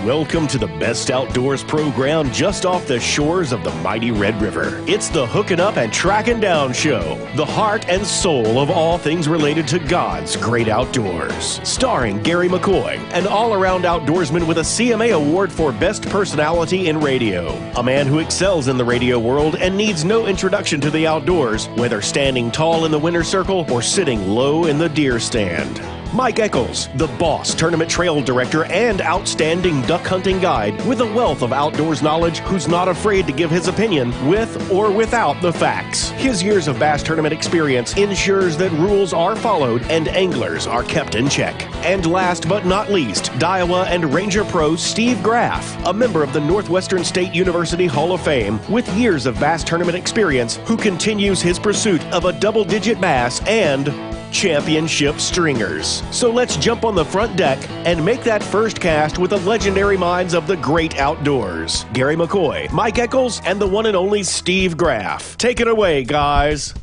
Welcome to the Best Outdoors program just off the shores of the mighty Red River. It's the Hooking Up and Tracking Down Show, the heart and soul of all things related to God's great outdoors. Starring Gary McCoy, an all-around outdoorsman with a CMA Award for Best Personality in Radio. A man who excels in the radio world and needs no introduction to the outdoors, whether standing tall in the winner's circle or sitting low in the deer stand. Mike Eccles, the boss tournament trail director and outstanding duck hunting guide with a wealth of outdoors knowledge who's not afraid to give his opinion with or without the facts. His years of bass tournament experience ensures that rules are followed and anglers are kept in check. And last but not least, Daiwa and Ranger Pro Steve Graff, a member of the Northwestern State University Hall of Fame with years of bass tournament experience who continues his pursuit of a double-digit bass and championship stringers. So let's jump on the front deck and make that first cast with the legendary minds of the great outdoors. Gary McCoy, Mike Eccles, and the one and only Steve Graff. Take it away, guys.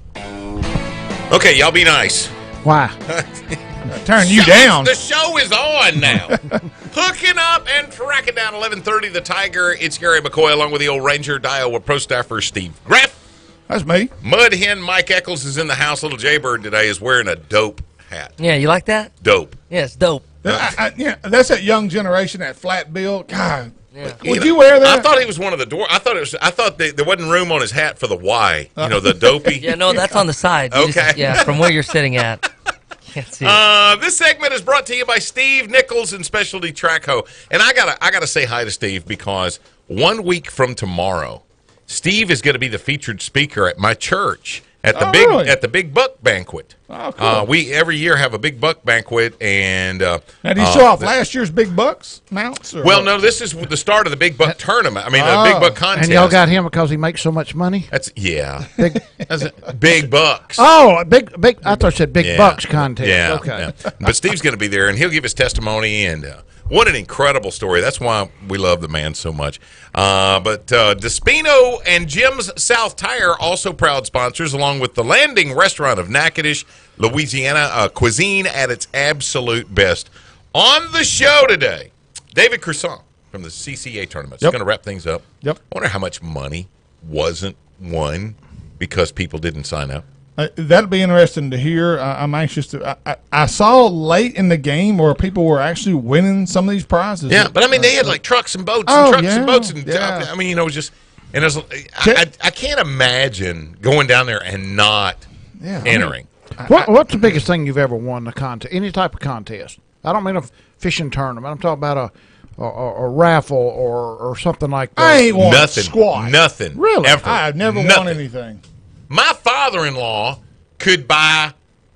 Okay, y'all be nice. Why? Turn you down. The show is on now. Hooking Up and Tracking Down, 11:30, the Tiger. It's Gary McCoy along with the old Ranger Iowa Pro staffer Steve Graff. That's me. Mud Hen Mike Eccles is in the house. Little Jaybird today is wearing a dope hat. Yeah, you like that? Dope. Yeah, it's dope. Yeah, that's that young generation, that flat bill. God, Yeah. would you wear that? I thought he was one of the door. I thought there wasn't room on his hat for the Y. You know, the dopey. Yeah, no, that's on the side. You Okay. just, from where you're sitting at. Can't see it. This segment is brought to you by Steve Nichols and Specialty Track Hoe. And I gotta say hi to Steve because 1 week from tomorrow, Steve is going to be the featured speaker at my church at the Big Buck Banquet. Oh, cool. We every year have a Big Buck Banquet, and now, did you show off last year's Big Bucks mounts? Or well, no, this is the start of the Big Buck tournament. I mean, the Big Buck contest. And y'all got him because he makes so much money? That's Big, Big Bucks. oh, big. I thought you said Big Bucks contest. Yeah, okay. yeah. But Steve's going to be there, and he'll give his testimony, and what an incredible story. That's why we love the man so much. But Despino and Jim's South Tire, also proud sponsors, along with the Landing Restaurant of Natchitoches, Louisiana, cuisine at its absolute best. On the show today, David Croissant from the CCA tournament. He's going to wrap things up. Yep. I wonder how much money wasn't won because people didn't sign up. That'll be interesting to hear. I'm anxious to. I saw late in the game where people were actually winning some of these prizes. Yeah, but I mean, they had like trucks and boats and boats. And I mean, you know, just and it was, I can't imagine going down there and not entering. What's the biggest thing you've ever won in a contest? Any type of contest? I don't mean a fishing tournament. I'm talking about a raffle or something like that. I ain't won Nothing. squat. Nothing. Really? Ever. I've never won anything. My father-in-law could buy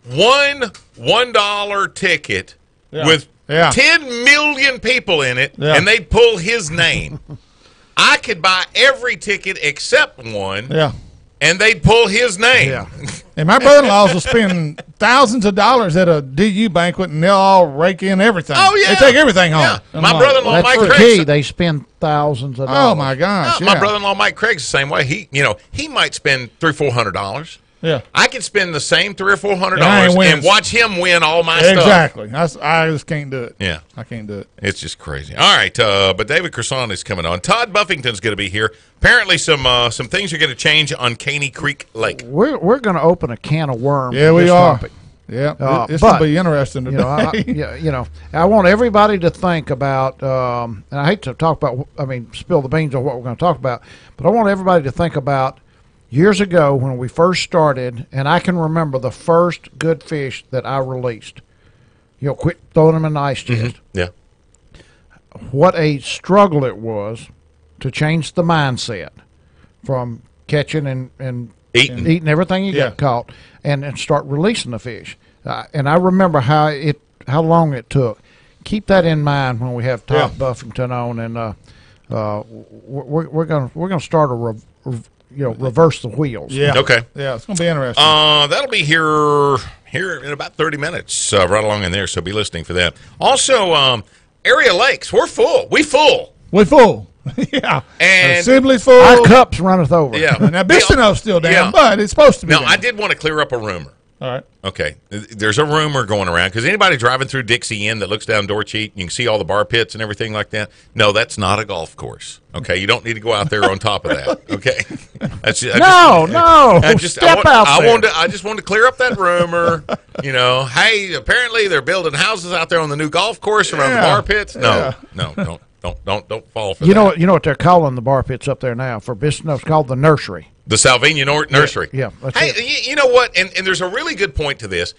$1 ticket with 10 million people in it, and they'd pull his name. I could buy every ticket except one, and they'd pull his name. Yeah. And my brother-in-laws will spend thousands of dollars at a DU banquet, and they'll all rake in everything. Oh, yeah. They take everything home. Yeah. My brother-in-law, That's Mike the Craig. key. They spend thousands of dollars. Oh, my gosh. My brother-in-law, Mike Craig's the same way. He might spend $300-400. Yeah. I could spend the same $300 or $400 And and watch him win all my stuff. Exactly. I just can't do it. Yeah. I can't do it. It's just crazy. All right, but David Croissant is coming on. Todd Buffington's going to be here. Apparently, some things are going to change on Caney Creek Lake. We're going to open a can of worms. Yeah, we this are. Topic. Yeah, it's going to be interesting today. I want everybody to think about, and I hate to talk about, spill the beans on what we're going to talk about, but I want everybody to think about years ago when we first started, and I can remember the first good fish that I released. Quit throwing them in the ice chest. Mm-hmm. Yeah. What a struggle it was to change the mindset from catching and eating everything you got caught and start releasing the fish. And I remember how long it took. Keep that in mind when we have Todd Buffington on, and we're gonna start reverse the wheels. Yeah. Okay. Yeah, it's going to be interesting. That'll be here in about 30 minutes, right along in there, so be listening for that. Also, area lakes, we're full. We full. Yeah. And Sibley's full. Our cups runneth over. Yeah. Now, Bistino's still down, but it's supposed to be Now, down. I did want to clear up a rumor. All right. Okay. There's a rumor going around because anybody driving through Dixie Inn that looks down Door Cheat, you can see all the bar pits and everything like that. No, that's not a golf course. Okay, you don't need to go out there on top of that. Okay. Step out there. I just wanted to clear up that rumor. Hey, apparently they're building houses out there on the new golf course around the bar pits. No, don't fall for that. You know what they're calling the bar pits up there now for business? It's called the nursery. The Salvinia Nursery. Yeah. Hey, you know what? And there's a really good point to this,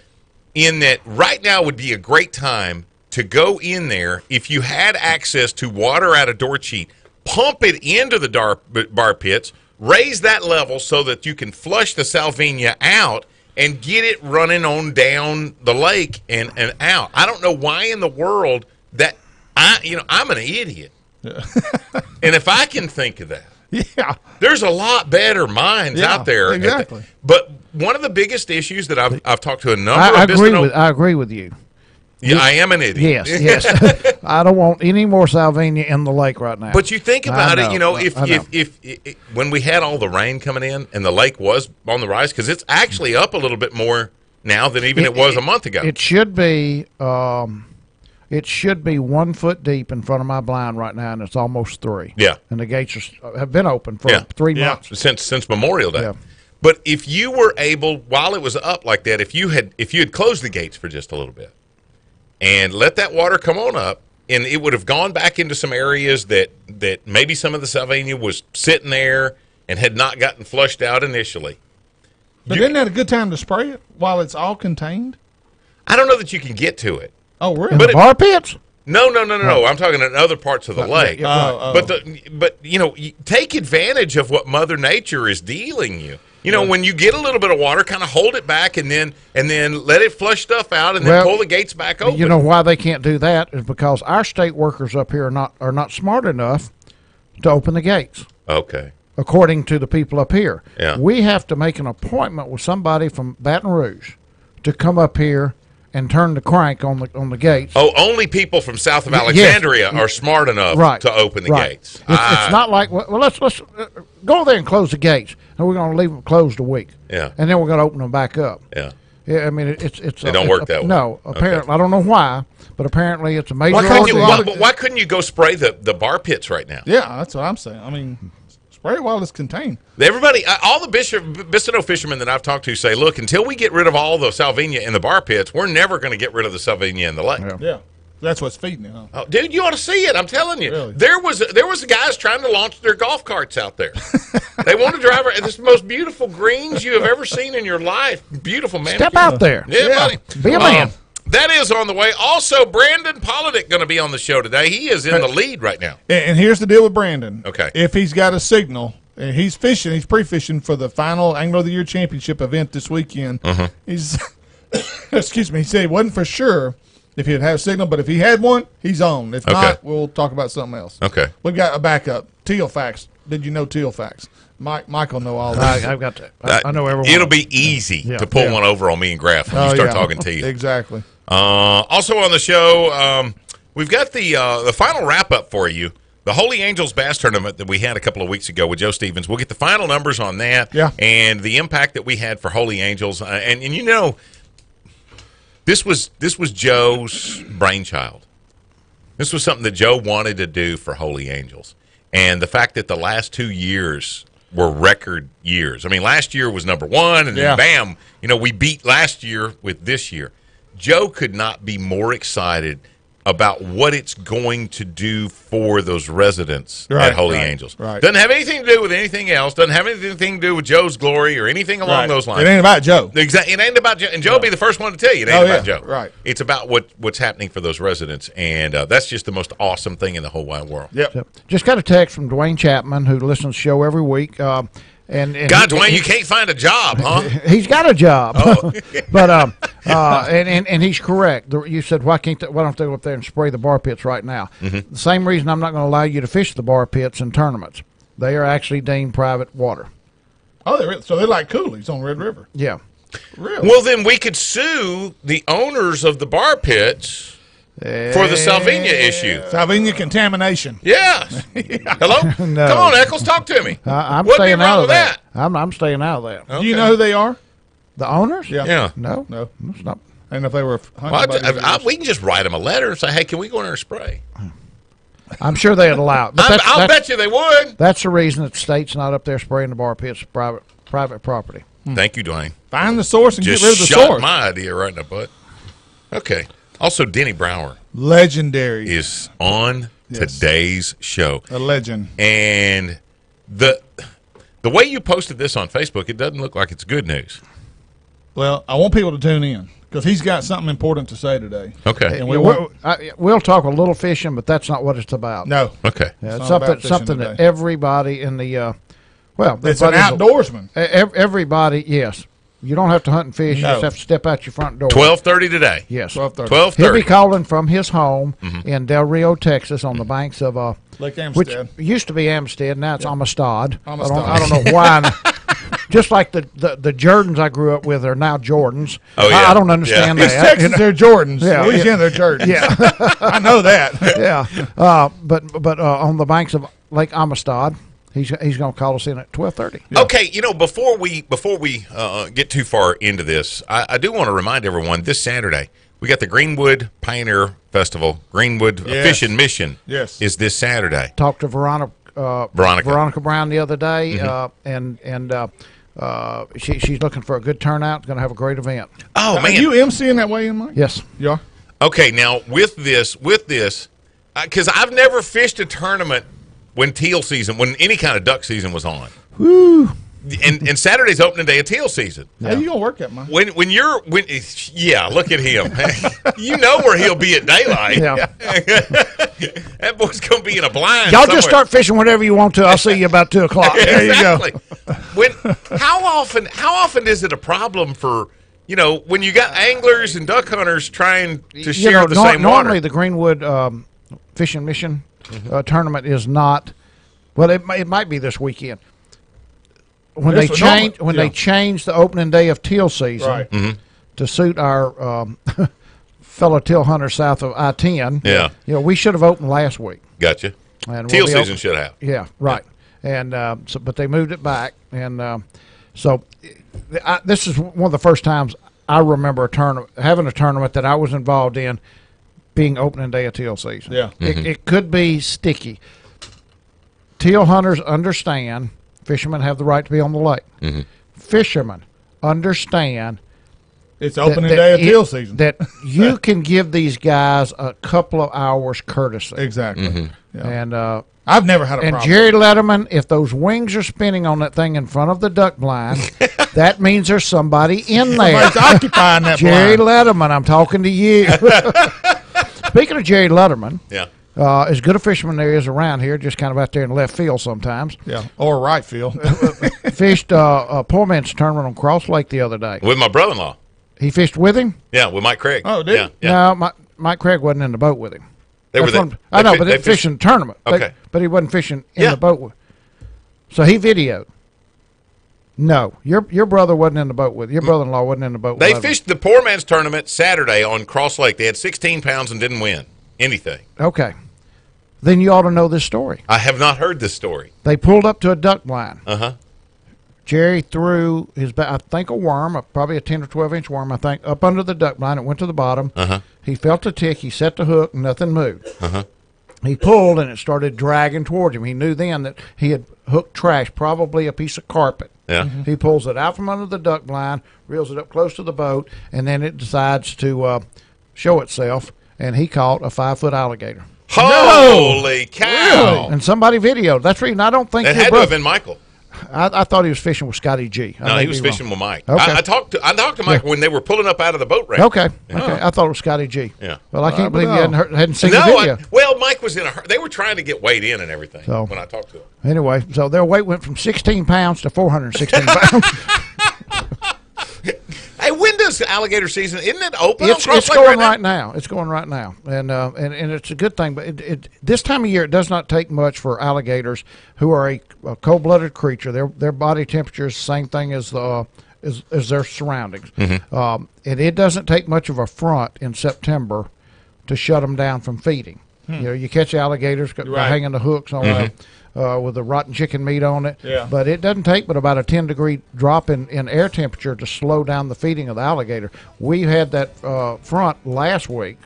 in that right now would be a great time to go in there if you had access to water out of Door Cheat, pump it into the bar pits, raise that level so that you can flush the Salvinia out and get it running on down the lake and out. I don't know why in the world that I'm an idiot. Yeah. And if I can think of that. Yeah, there's a lot better minds out there. Exactly. But one of the biggest issues that I've talked to a number of I agree with you. Yeah, I am an idiot. Yes. I don't want any more Salvinia in the lake right now. But you think about it, if when we had all the rain coming in and the lake was on the rise, because it's actually up a little bit more now than even it was a month ago. It should be. It should be 1 foot deep in front of my blind right now, and it's almost 3. Yeah. And the gates have been open for 3 months. Since Memorial Day. Yeah. But if you were able, while it was up like that, if you had closed the gates for just a little bit and let that water come on up, and it would have gone back into some areas that maybe some of the Salvinia was sitting there and had not gotten flushed out initially. But isn't that a good time to spray it while it's all contained? I don't know that you can get to it. Oh, really? In the bar pits? No. I'm talking in other parts of the lake. But take advantage of what Mother Nature is dealing you. When you get a little bit of water, kind of hold it back and then let it flush stuff out and then pull the gates back open. You know why they can't do that is because our state workers up here are not smart enough to open the gates. Okay. According to the people up here. Yeah. We have to make an appointment with somebody from Baton Rouge to come up here and turn the crank on the gates. Oh, only people from south of Alexandria are smart enough to open the gates. It's not like, let's go there and close the gates, and we're going to leave them closed a week. Yeah. And then we're going to open them back up. Yeah. Yeah, I mean, it's They don't work that way. No, apparently. I don't know why, but apparently it's a major Why couldn't you go spray the bar pits right now? Yeah, that's what I'm saying. I mean, spray it while it's contained. Everybody, all the Bistineau fishermen that I've talked to say, look, until we get rid of all the Salvinia in the bar pits, we're never going to get rid of the Salvinia in the lake. Yeah. That's what's feeding it, huh? Oh, dude, you ought to see it. I'm telling you. Really? There was guys trying to launch their golf carts out there. They want to drive around. It's the most beautiful greens you have ever seen in your life. Beautiful, man. Step out there. Yeah, buddy. Be a man. That is on the way. Also, Brandon Polinick going to be on the show today. He is in the lead right now. And here's the deal with Brandon. Okay. If he's got a signal, and he's fishing, he's pre-fishing for the final Angler of the Year Championship event this weekend. He's, excuse me, he said he wasn't for sure if he'd have a signal, but if he had one, he's on. If not, we'll talk about something else. Okay. We've got a backup. Teal Facts. Did you know Teal Facts? Michael know all that. I've got that. I know everyone. It'll be easy to pull one over on me and Graf when you start talking to you. Exactly. Also on the show, we've got the final wrap-up for you. The Holy Angels Bass Tournament that we had a couple of weeks ago with Joe Stevens. We'll get the final numbers on that and the impact that we had for Holy Angels. And you know, this was Joe's brainchild. This was something that Joe wanted to do for Holy Angels. And the fact that the last 2 years were record years. I mean, last year was number one, and then bam, we beat last year with this year. Joe could not be more excited about what it's going to do for those residents at Holy Angels. Right. Doesn't have anything to do with anything else. Doesn't have anything to do with Joe's glory or anything along those lines. It ain't about Joe. Exactly. It ain't about Joe. And Joe will be the first one to tell you it ain't about Joe. Right. It's about what's happening for those residents. And that's just the most awesome thing in the whole wide world. Yep. So, just got a text from Dwayne Chapman, who listens to the show every week. And God, Dwayne, you can't find a job, huh? He's got a job, but and he's correct. You said why don't they go up there and spray the bar pits right now? The same reason I'm not going to allow you to fish the bar pits in tournaments. They are actually deemed private water. Oh, so they're like coolies on Red River. Yeah. Really? Well, then we could sue the owners of the bar pits for the Salvinia issue. Salvinia contamination. Yes. Hello? No. Come on, Eccles, talk to me. I'm What'd be staying wrong out of with that. I'm staying out of that. Okay. Do you know who they are? The owners? Yeah. No. No. It's not. And if they were Well, we can just write them a letter and say, hey, can we go in there and spray? I'm sure they'd allow it. But I'll bet you they would. That's the reason that the state's not up there spraying the bar pits, private property. Thank you, Dwayne. Find the source and Just get rid of the shot source. my idea right in the butt. Okay. Also, Denny Brower Legendary. is on today's show. A legend. And the way you posted this on Facebook, it doesn't look like it's good news. Well, I want people to tune in because he's got something important to say today. Okay. And We'll talk a little fishing, but that's not what it's about. No. Okay. Yeah, It's it's not about something fishing that today. everybody in the It's an outdoorsman. Everybody, yes. You don't have to hunt and fish. No. You just have to step out your front door. 12:30 today. Yes. 12:30. 12:30. He'll be calling from his home in Del Rio, Texas, on the banks of Lake which Amistad. used to be Amistad. Now it's Amistad. Amistad. I don't know why. Just like the Jordans I grew up with are now Jordans. Oh, yeah. I don't understand Yeah. East that. Texas, they're Jordans. Yeah. Louisiana, they're Jordans. Yeah. I know that. Yeah. But on the banks of Lake Amistad, he's going to call us in at 12:30. Okay, before we get too far into this, I do want to remind everyone this Saturday we got the Greenwood Pioneer Festival. Greenwood Fishing Mission is this Saturday. Talked to Veronica Brown the other day, she's looking for a good turnout. Going to have a great event. Oh Are man, you emceeing that way in, Mike? Yes. You are? okay. Now with this, because I've never fished a tournament when teal season, when any kind of duck season was on. Woo. And Saturday's opening day of teal season. How you gonna work that, Mike? When look at him. You know where he'll be at daylight. Yeah. That boy's gonna be in a blind. Y'all somewhere. just start fishing whenever you want to. I'll see you about 2 o'clock. There you go. Exactly. How often is it a problem for when you got anglers and duck hunters trying to share the same normally water? the Greenwood Fishing Mission tournament is not. Well, it might be this weekend. When they change the opening day of teal season Right. to suit our fellow teal hunters south of I-10. Yeah. We should have opened last week. Gotcha. And Teal we'll be season should have. Yeah, right. And but they moved it back, and this is one of the first times I remember having a tournament that I was involved in being opening day of teal season. Yeah. It could be sticky. Teal hunters understand fishermen have the right to be on the lake. Fishermen understand It's opening day of teal season. that you can give these guys a couple of hours courtesy. Exactly. Yeah. And I've never had a problem. Jerry Letterman, if those wings are spinning on that thing in front of the duck blind, that means there's somebody in there. Somebody's occupying that Jerry blind. Letterman, I'm talking to you. Speaking of Jerry Letterman, as good a fisherman there is around here, just kind of out there in left field sometimes. Yeah, or right field. Fished a poor man's tournament on Cross Lake the other day. With my brother-in-law. He fished with him? Yeah, with Mike Craig. Oh, did he? Yeah. No, Mike Craig wasn't in the boat with him. They were That's there. I know, They but they fished- fishing a tournament. Okay. But he wasn't fishing in Yeah. the boat with. So he videoed. No, your brother wasn't in the boat with. Your brother-in-law wasn't in the boat They with. fished the poor man's tournament Saturday on Cross Lake. They had 16 pounds and didn't win anything. Okay. Then you ought to know this story. I have not heard this story. They pulled up to a duck blind. Uh-huh. Jerry threw I think a worm, probably a 10 or 12-inch worm, up under the duck blind. It went to the bottom. Uh-huh. He felt a tick. He set the hook. Nothing moved. Uh-huh. He pulled, and it started dragging towards him. He knew then that he had hooked trash, probably a piece of carpet. Yeah. He pulls it out from under the duck blind, reels it up close to the boat, and then it decides to show itself, and he caught a 5-foot alligator. Holy cow. And somebody videoed. That's the reason I don't think It your had to brother. have been Michael. I thought he was fishing with Scotty G. I No, may he was be wrong. fishing with Mike. Okay. I talked to Mike when they were pulling up out of the boat ramp. Okay. I thought it was Scotty G. Yeah. Well, I can't believe you no. hadn't seen No, the video. well, Mike was in a hurry. They were trying to get weighed in and everything So- when I talked to him. Anyway, so their weight went from 16 pounds to 416 pounds. Hey, when does alligator season? Isn't it open? It's on Cross Lake going now? right now. It's going right now, and it's a good thing. But this time of year, it does not take much for alligators, who are a cold-blooded creature. Their body temperature is the same thing as their surroundings, and it doesn't take much of a front in September to shut them down from feeding. You know, you catch alligators by hanging the hooks on with the rotten chicken meat on it. Yeah. But it doesn't take but about a 10-degree drop in air temperature to slow down the feeding of the alligator. We had that front last week.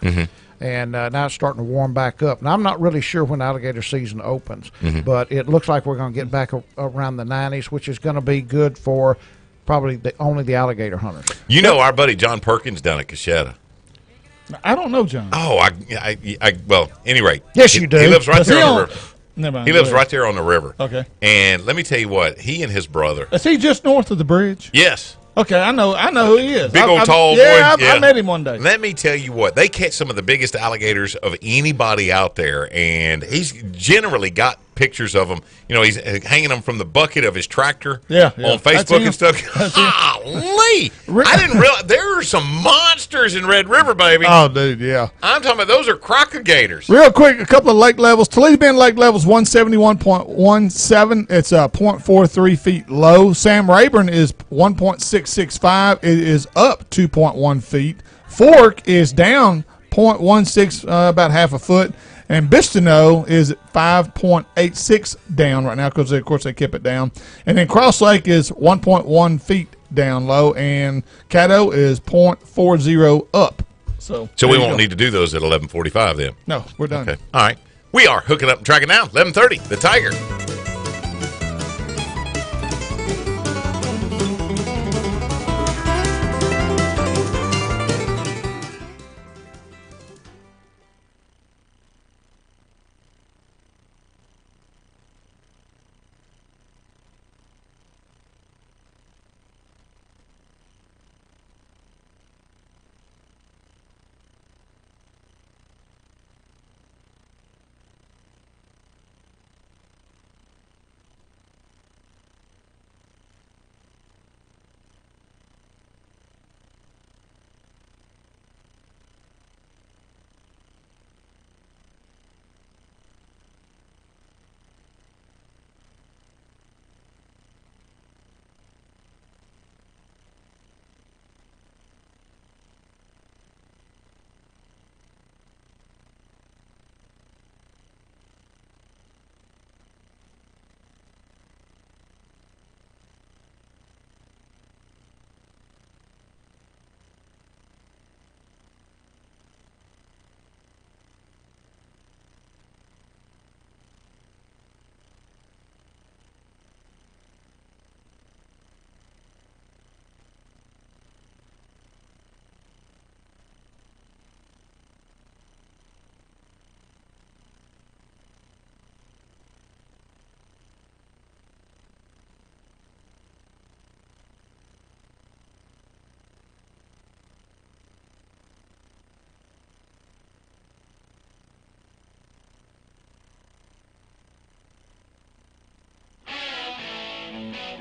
And now it's starting to warm back up. Now, I'm not really sure when alligator season opens, but it looks like we're going to get back around the 90s, which is going to be good for probably only the alligator hunters. You know our buddy John Perkins down at Cachetta. I don't know John. Oh, well, anyway. Yes, you do. He lives right there on the river. Never mind. He lives right there on the river. Okay. And let me tell you what, he and his brother. Is he just north of the bridge? Yes. Okay, I know who he is. Big old tall boy. Yeah, I met him one day. Let me tell you what, they catch some of the biggest alligators of anybody out there, and he's generally got pictures of them. You know, he's hanging them from the bucket of his tractor on Facebook and stuff. Golly! I didn't realize there are some monsters in Red River, baby. Oh, dude, yeah. I'm talking about those are crocodigators. Real quick, a couple of lake levels. Toledo Bend Lake level's 171.17. It's 0.43 feet low. Sam Rayburn is 1.665. It is up 2.1 feet. Fork is down 0.16, about half a foot. And Bistineau is at 5.86 down right now because, of course, they kept it down. And then Cross Lake is 1.1 feet down low, and Caddo is 0.40 up. So we won't need to do those at 11:45 then. No, we're done. Okay. All right. We are hooking up and tracking down 11:30. The Tiger.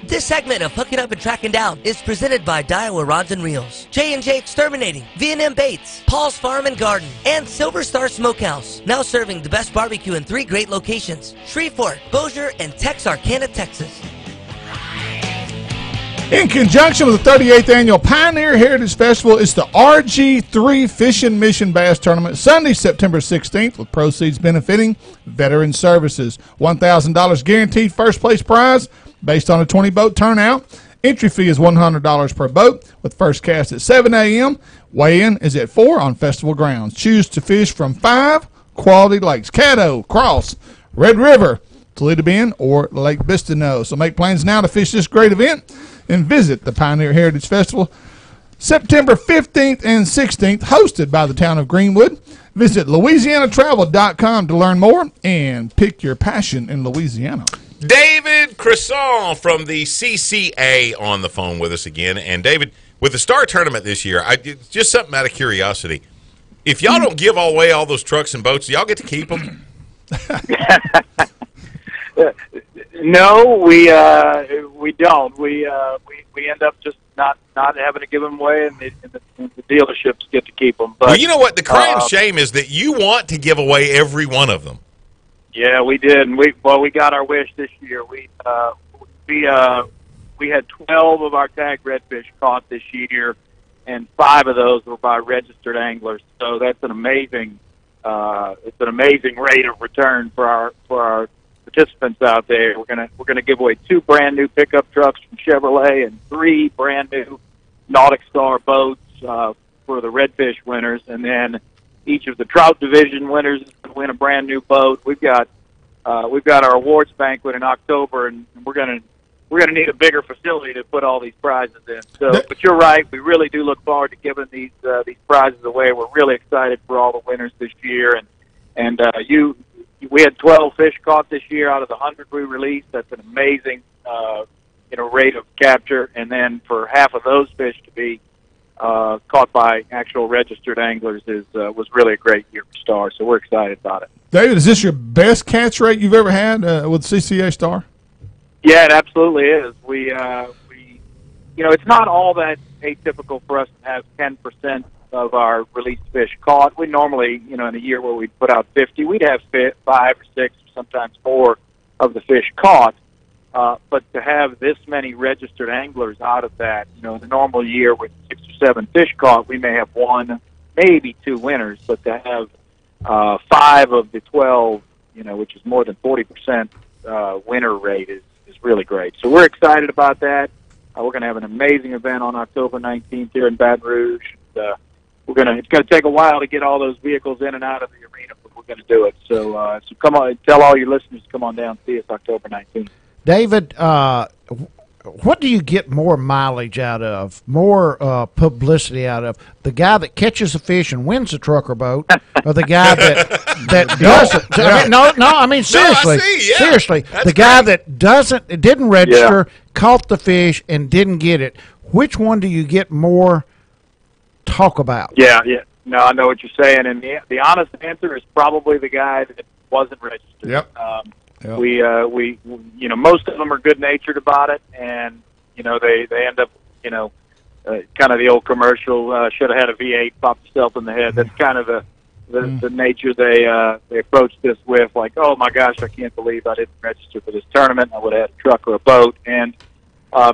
This segment of Hooking Up and Tracking Down is presented by Daiwa Rods and Reels, J&J Exterminating, V&M Baits, Paul's Farm and Garden, and Silver Star Smokehouse. Now serving the best barbecue in 3 great locations: Shreveport, Bossier, and Texarkana, Texas. In conjunction with the 38th Annual Pioneer Heritage Festival, it's the RG3 Fishing Mission Bass Tournament, Sunday, September 16th, with proceeds benefiting Veteran Services. $1,000 guaranteed first place prize based on a 20-boat turnout. Entry fee is $100 per boat, with first cast at 7 a.m. Weigh-in is at 4 on festival grounds. Choose to fish from 5 quality lakes: Caddo, Cross, Red River, Toledo Bend, or Lake Bistineau. So make plans now to fish this great event and visit the Pioneer Heritage Festival September 15th and 16th, hosted by the town of Greenwood. Visit LouisianaTravel.com to learn more and pick your passion in Louisiana. David Cresson from the CCA on the phone with us again. And David, with the Star Tournament this year, just something out of curiosity. If y'all don't give away all those trucks and boats, y'all get to keep them? No, we don't. We end up just not having to give them away, and the dealerships get to keep them. But well, you know what? The crying shame is that you want to give away every one of them. Yeah, we did, and we got our wish this year. We had 12 of our tag redfish caught this year, and 5 of those were by registered anglers. So that's an amazing it's an amazing rate of return for our participants out there. We're gonna give away 2 brand new pickup trucks from Chevrolet and 3 brand new Nautic Star boats for the redfish winners, and then each of the trout division winners is going to win a brand new boat. We've got our awards banquet in October, and we're gonna need a bigger facility to put all these prizes in. So, but you're right, we really do look forward to giving these prizes away. We're really excited for all the winners this year, and we had 12 fish caught this year out of the 100 we released. That's an amazing rate of capture, and then for half of those fish to be caught by actual registered anglers was really a great year for Star. So we're excited about it. David, is this your best catch rate you've ever had with CCA Star? Yeah, it absolutely is. We it's not all that atypical for us to have 10% of our released fish caught. We normally, in a year where we'd put out 50, we'd have 5 or 6, sometimes more of the fish caught. But to have this many registered anglers out of that, in a normal year with 6 or 7 fish caught, we may have 1, maybe 2 winners. But to have 5 of the 12, which is more than 40% winner rate is really great. So we're excited about that. We're going to have an amazing event on October 19th here in Baton Rouge. It's going to take a while to get all those vehicles in and out of the arena, but we're going to do it. So come on, tell all your listeners to come on down and see us October 19th. David, what do you get more mileage out of, more publicity out of? The guy that catches a fish and wins a trucker boat, or the guy that doesn't? I mean, seriously, seriously, that's the guy that didn't register, caught the fish and didn't get it. Which one do you get more talk about? Yeah. No, I know what you're saying, and the honest answer is probably the guy that wasn't registered. Yep. Yep. We most of them are good natured about it, and they end up kind of the old commercial should have had a V8, popped yourself in the head. That's kind of the nature they approach this with, like, oh my gosh, I can't believe I didn't register for this tournament. I would have had a truck or a boat, and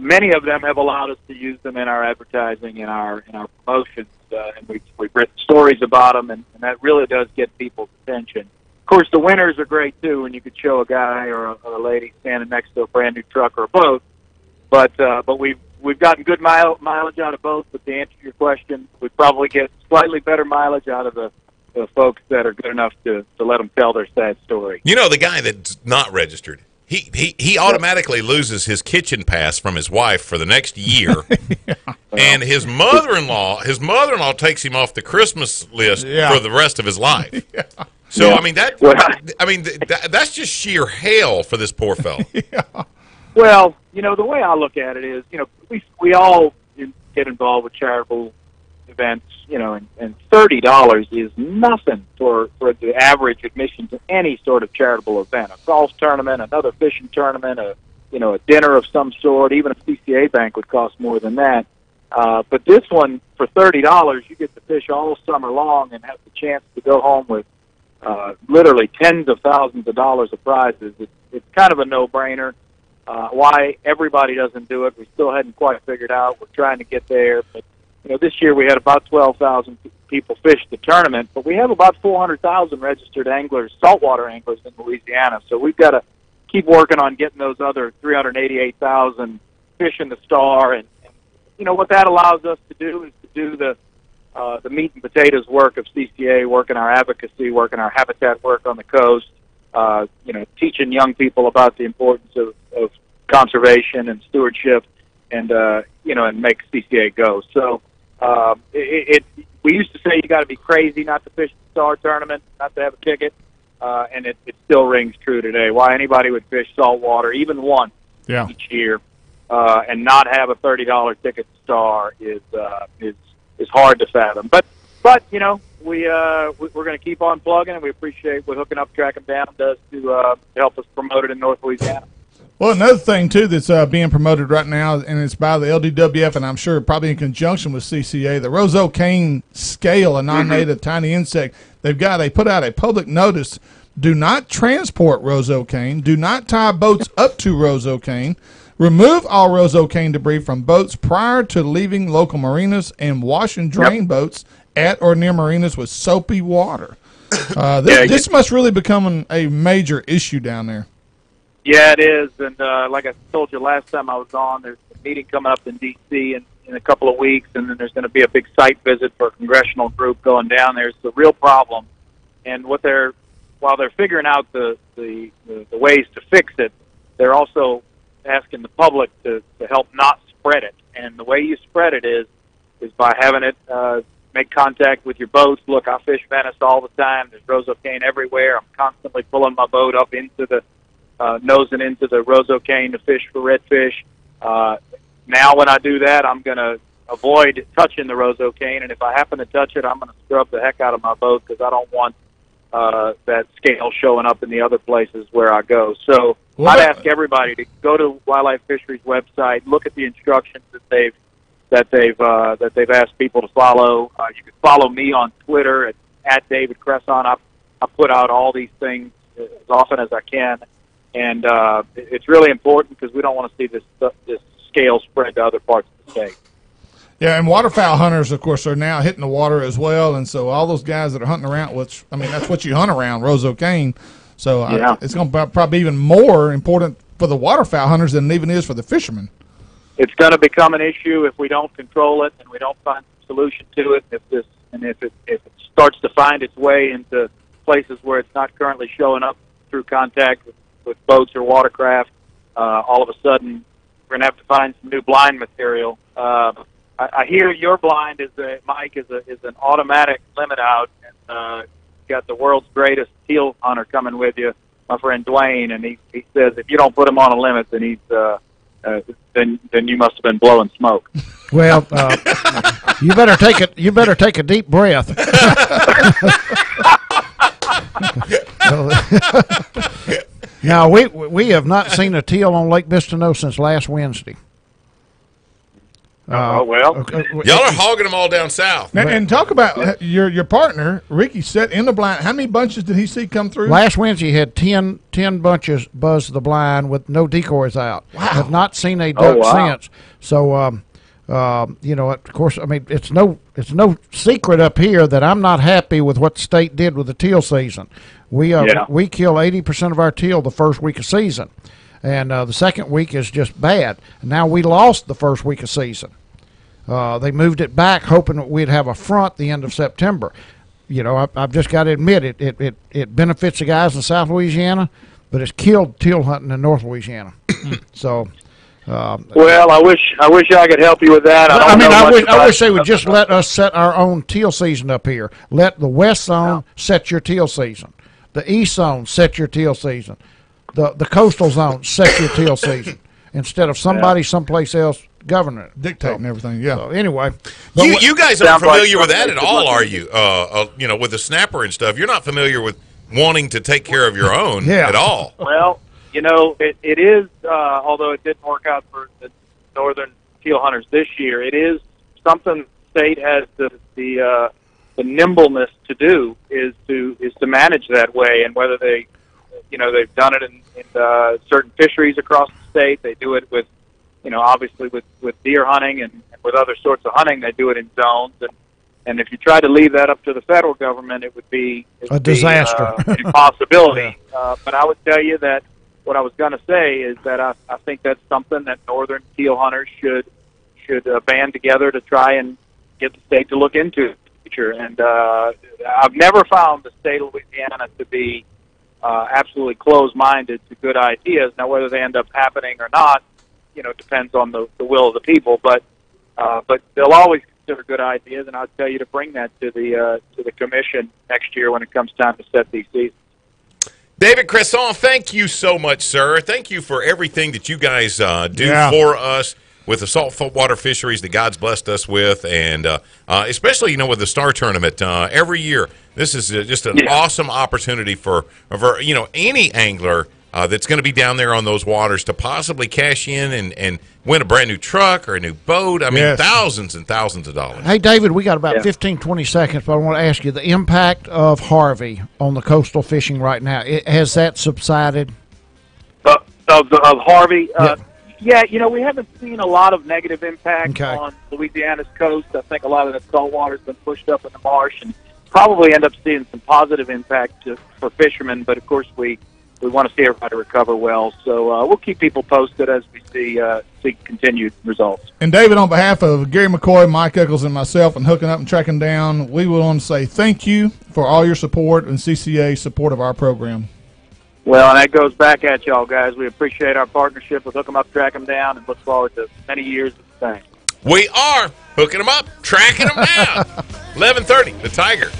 many of them have allowed us to use them in our advertising and our promotions, and we've written stories about them, and that really does get people's attention. Of course, the winners are great too, when you could show a guy or a lady standing next to a brand new truck or a boat. But we've gotten good mileage out of both. But to answer your question, we probably get slightly better mileage out of the folks that are good enough to let them tell their sad story. The guy that's not registered, he automatically loses his kitchen pass from his wife for the next year, and his mother-in-law takes him off the Christmas list for the rest of his life. So I mean that's just sheer hell for this poor fellow. Well, the way I look at it is, we all get involved with charitable events, and $30 is nothing for the average admission to any sort of charitable event. A golf tournament, another fishing tournament, a dinner of some sort, even a CCA bank would cost more than that. But this one, for $30, you get to fish all summer long and have the chance to go home with literally tens of thousands of dollars of prizes. It's kind of a no-brainer. Why everybody doesn't do it, we still hadn't quite figured out. We're trying to get there. But this year we had about 12,000 people fish the tournament, but we have about 400,000 registered anglers, saltwater anglers in Louisiana. So we've got to keep working on getting those other 388,000 fish in the Star. And what that allows us to do is to do the meat and potatoes work of CCA, working our advocacy, working our habitat work on the coast, teaching young people about the importance of conservation and stewardship, and and make CCA go. So we used to say you got to be crazy not to fish the Star tournament, not to have a ticket, and it still rings true today. Why anybody would fish saltwater even once each year and not have a $30 ticket to Star is hard to fathom. But we're going to keep on plugging, and we appreciate what Hooking Up, Tracking Down does to help us promote it in North Louisiana. Well, another thing, too, that's being promoted right now, and it's by the LDWF, and I'm sure probably in conjunction with CCA, the Roseau cane scale, a non-native tiny insect. They put out a public notice: do not transport Roseau cane, do not tie boats up to Roseau cane, remove all Roseau cane debris from boats prior to leaving local marinas, and wash and drain boats at or near marinas with soapy water. This must really become a major issue down there. Yeah, it is. And like I told you last time I was on, there's a meeting coming up in D.C. in a couple of weeks, and then there's going to be a big site visit for a congressional group going down there. It's a real problem. And while they're figuring out the ways to fix it, they're also asking the public to help not spread it. And the way you spread it is by having it make contact with your boats. Look, I fish Venice all the time. There's roseau cane everywhere. I'm constantly pulling my boat up into the nosing into the roseau cane to fish for redfish. Now when I do that, I'm going to avoid touching the roseau cane, and if I happen to touch it, I'm going to scrub the heck out of my boat because I don't want that scale showing up in the other places where I go. So I'd ask everybody to go to Wildlife Fisheries website, look at the instructions that they've asked people to follow. You can follow me on Twitter at David Cresson. I put out all these things as often as I can, and it's really important because we don't want to see this scale spread to other parts of the state. Yeah, and waterfowl hunters, of course, are now hitting the water as well, and so all those guys that are hunting around, which, I mean, that's what you hunt around, roseau cane. So it's going to probably be even more important for the waterfowl hunters than it even is for the fishermen. It's going to become an issue if we don't control it and we don't find a solution to it. If it starts to find its way into places where it's not currently showing up through contact with boats or watercraft, all of a sudden we're going to have to find some new blind material. I hear your blind Mike is an automatic limit out, and got the world's greatest teal hunter coming with you, my friend Dwayne, and he says if you don't put him on a limit, then he's then you must have been blowing smoke. Well, you better take a deep breath. Now we have not seen a teal on Lake Bistineau since last Wednesday. Y'all are hogging them all down south. And talk about your partner, Ricky, set in the blind. How many bunches did he see come through? Last Wednesday, he had 10 bunches buzz the blind with no decoys out. Wow. Have not seen a duck since. So, of course, I mean, it's no secret up here that I'm not happy with what the state did with the teal season. We kill 80% of our teal the first week of season. And the second week is just bad. And now we lost the first week of season. They moved it back, hoping that we'd have a front the end of September. You know, I've just got to admit it benefits the guys in South Louisiana, but it's killed teal hunting in North Louisiana. So, well, I wish I could help you with that. I wish they would just let us set our own teal season up here. Let the West Zone set your teal season. The East Zone set your teal season. The coastal zone set your teal season instead of somebody someplace else governing it, dictating everything. Yeah. So anyway, you guys aren't familiar with that at all, are you? With the snapper and stuff, you're not familiar with wanting to take care of your own at all. Well, it is. Although it didn't work out for the northern teal hunters this year, it is something the state has the nimbleness to do is to manage that way, and whether they've done it in certain fisheries across the state. They do it with, obviously with deer hunting and with other sorts of hunting. They do it in zones, and if you try to leave that up to the federal government, it would be a disaster, an impossibility. But I would tell you that what I was going to say is that I think that's something that northern teal hunters should band together to try and get the state to look into in the future. And I've never found the state of Louisiana to be absolutely closed-minded to good ideas. Now, whether they end up happening or not, depends on the will of the people. But they'll always consider good ideas, and I'll tell you to bring that to the commission next year when it comes time to set these seasons. David Cresson, thank you so much, sir. Thank you for everything that you guys do for us with the saltwater fisheries that God's blessed us with, and especially with the Star Tournament every year. This is just an awesome opportunity for any angler that's going to be down there on those waters to possibly cash in and win a brand new truck or a new boat. I mean, thousands and thousands of dollars. Hey, David, we got about 15, 20 seconds, but I want to ask you the impact of Harvey on the coastal fishing right now. Has that subsided? Of Harvey? We haven't seen a lot of negative impact on Louisiana's coast. I think a lot of the salt water's been pushed up in the marsh and probably end up seeing some positive impact for fishermen. But of course, we want to see everybody recover well. So we'll keep people posted as we see continued results. And David, on behalf of Gary McCoy, Mike Eccles, and myself, and Hooking Up and Tracking Down, we want to say thank you for all your support and CCA's support of our program. Well, and that goes back at y'all, guys. We appreciate our partnership with Hook 'em Up, Track 'em Down, and look forward to many years of the same. We are hooking them up, tracking them down. 11:30, the Tiger.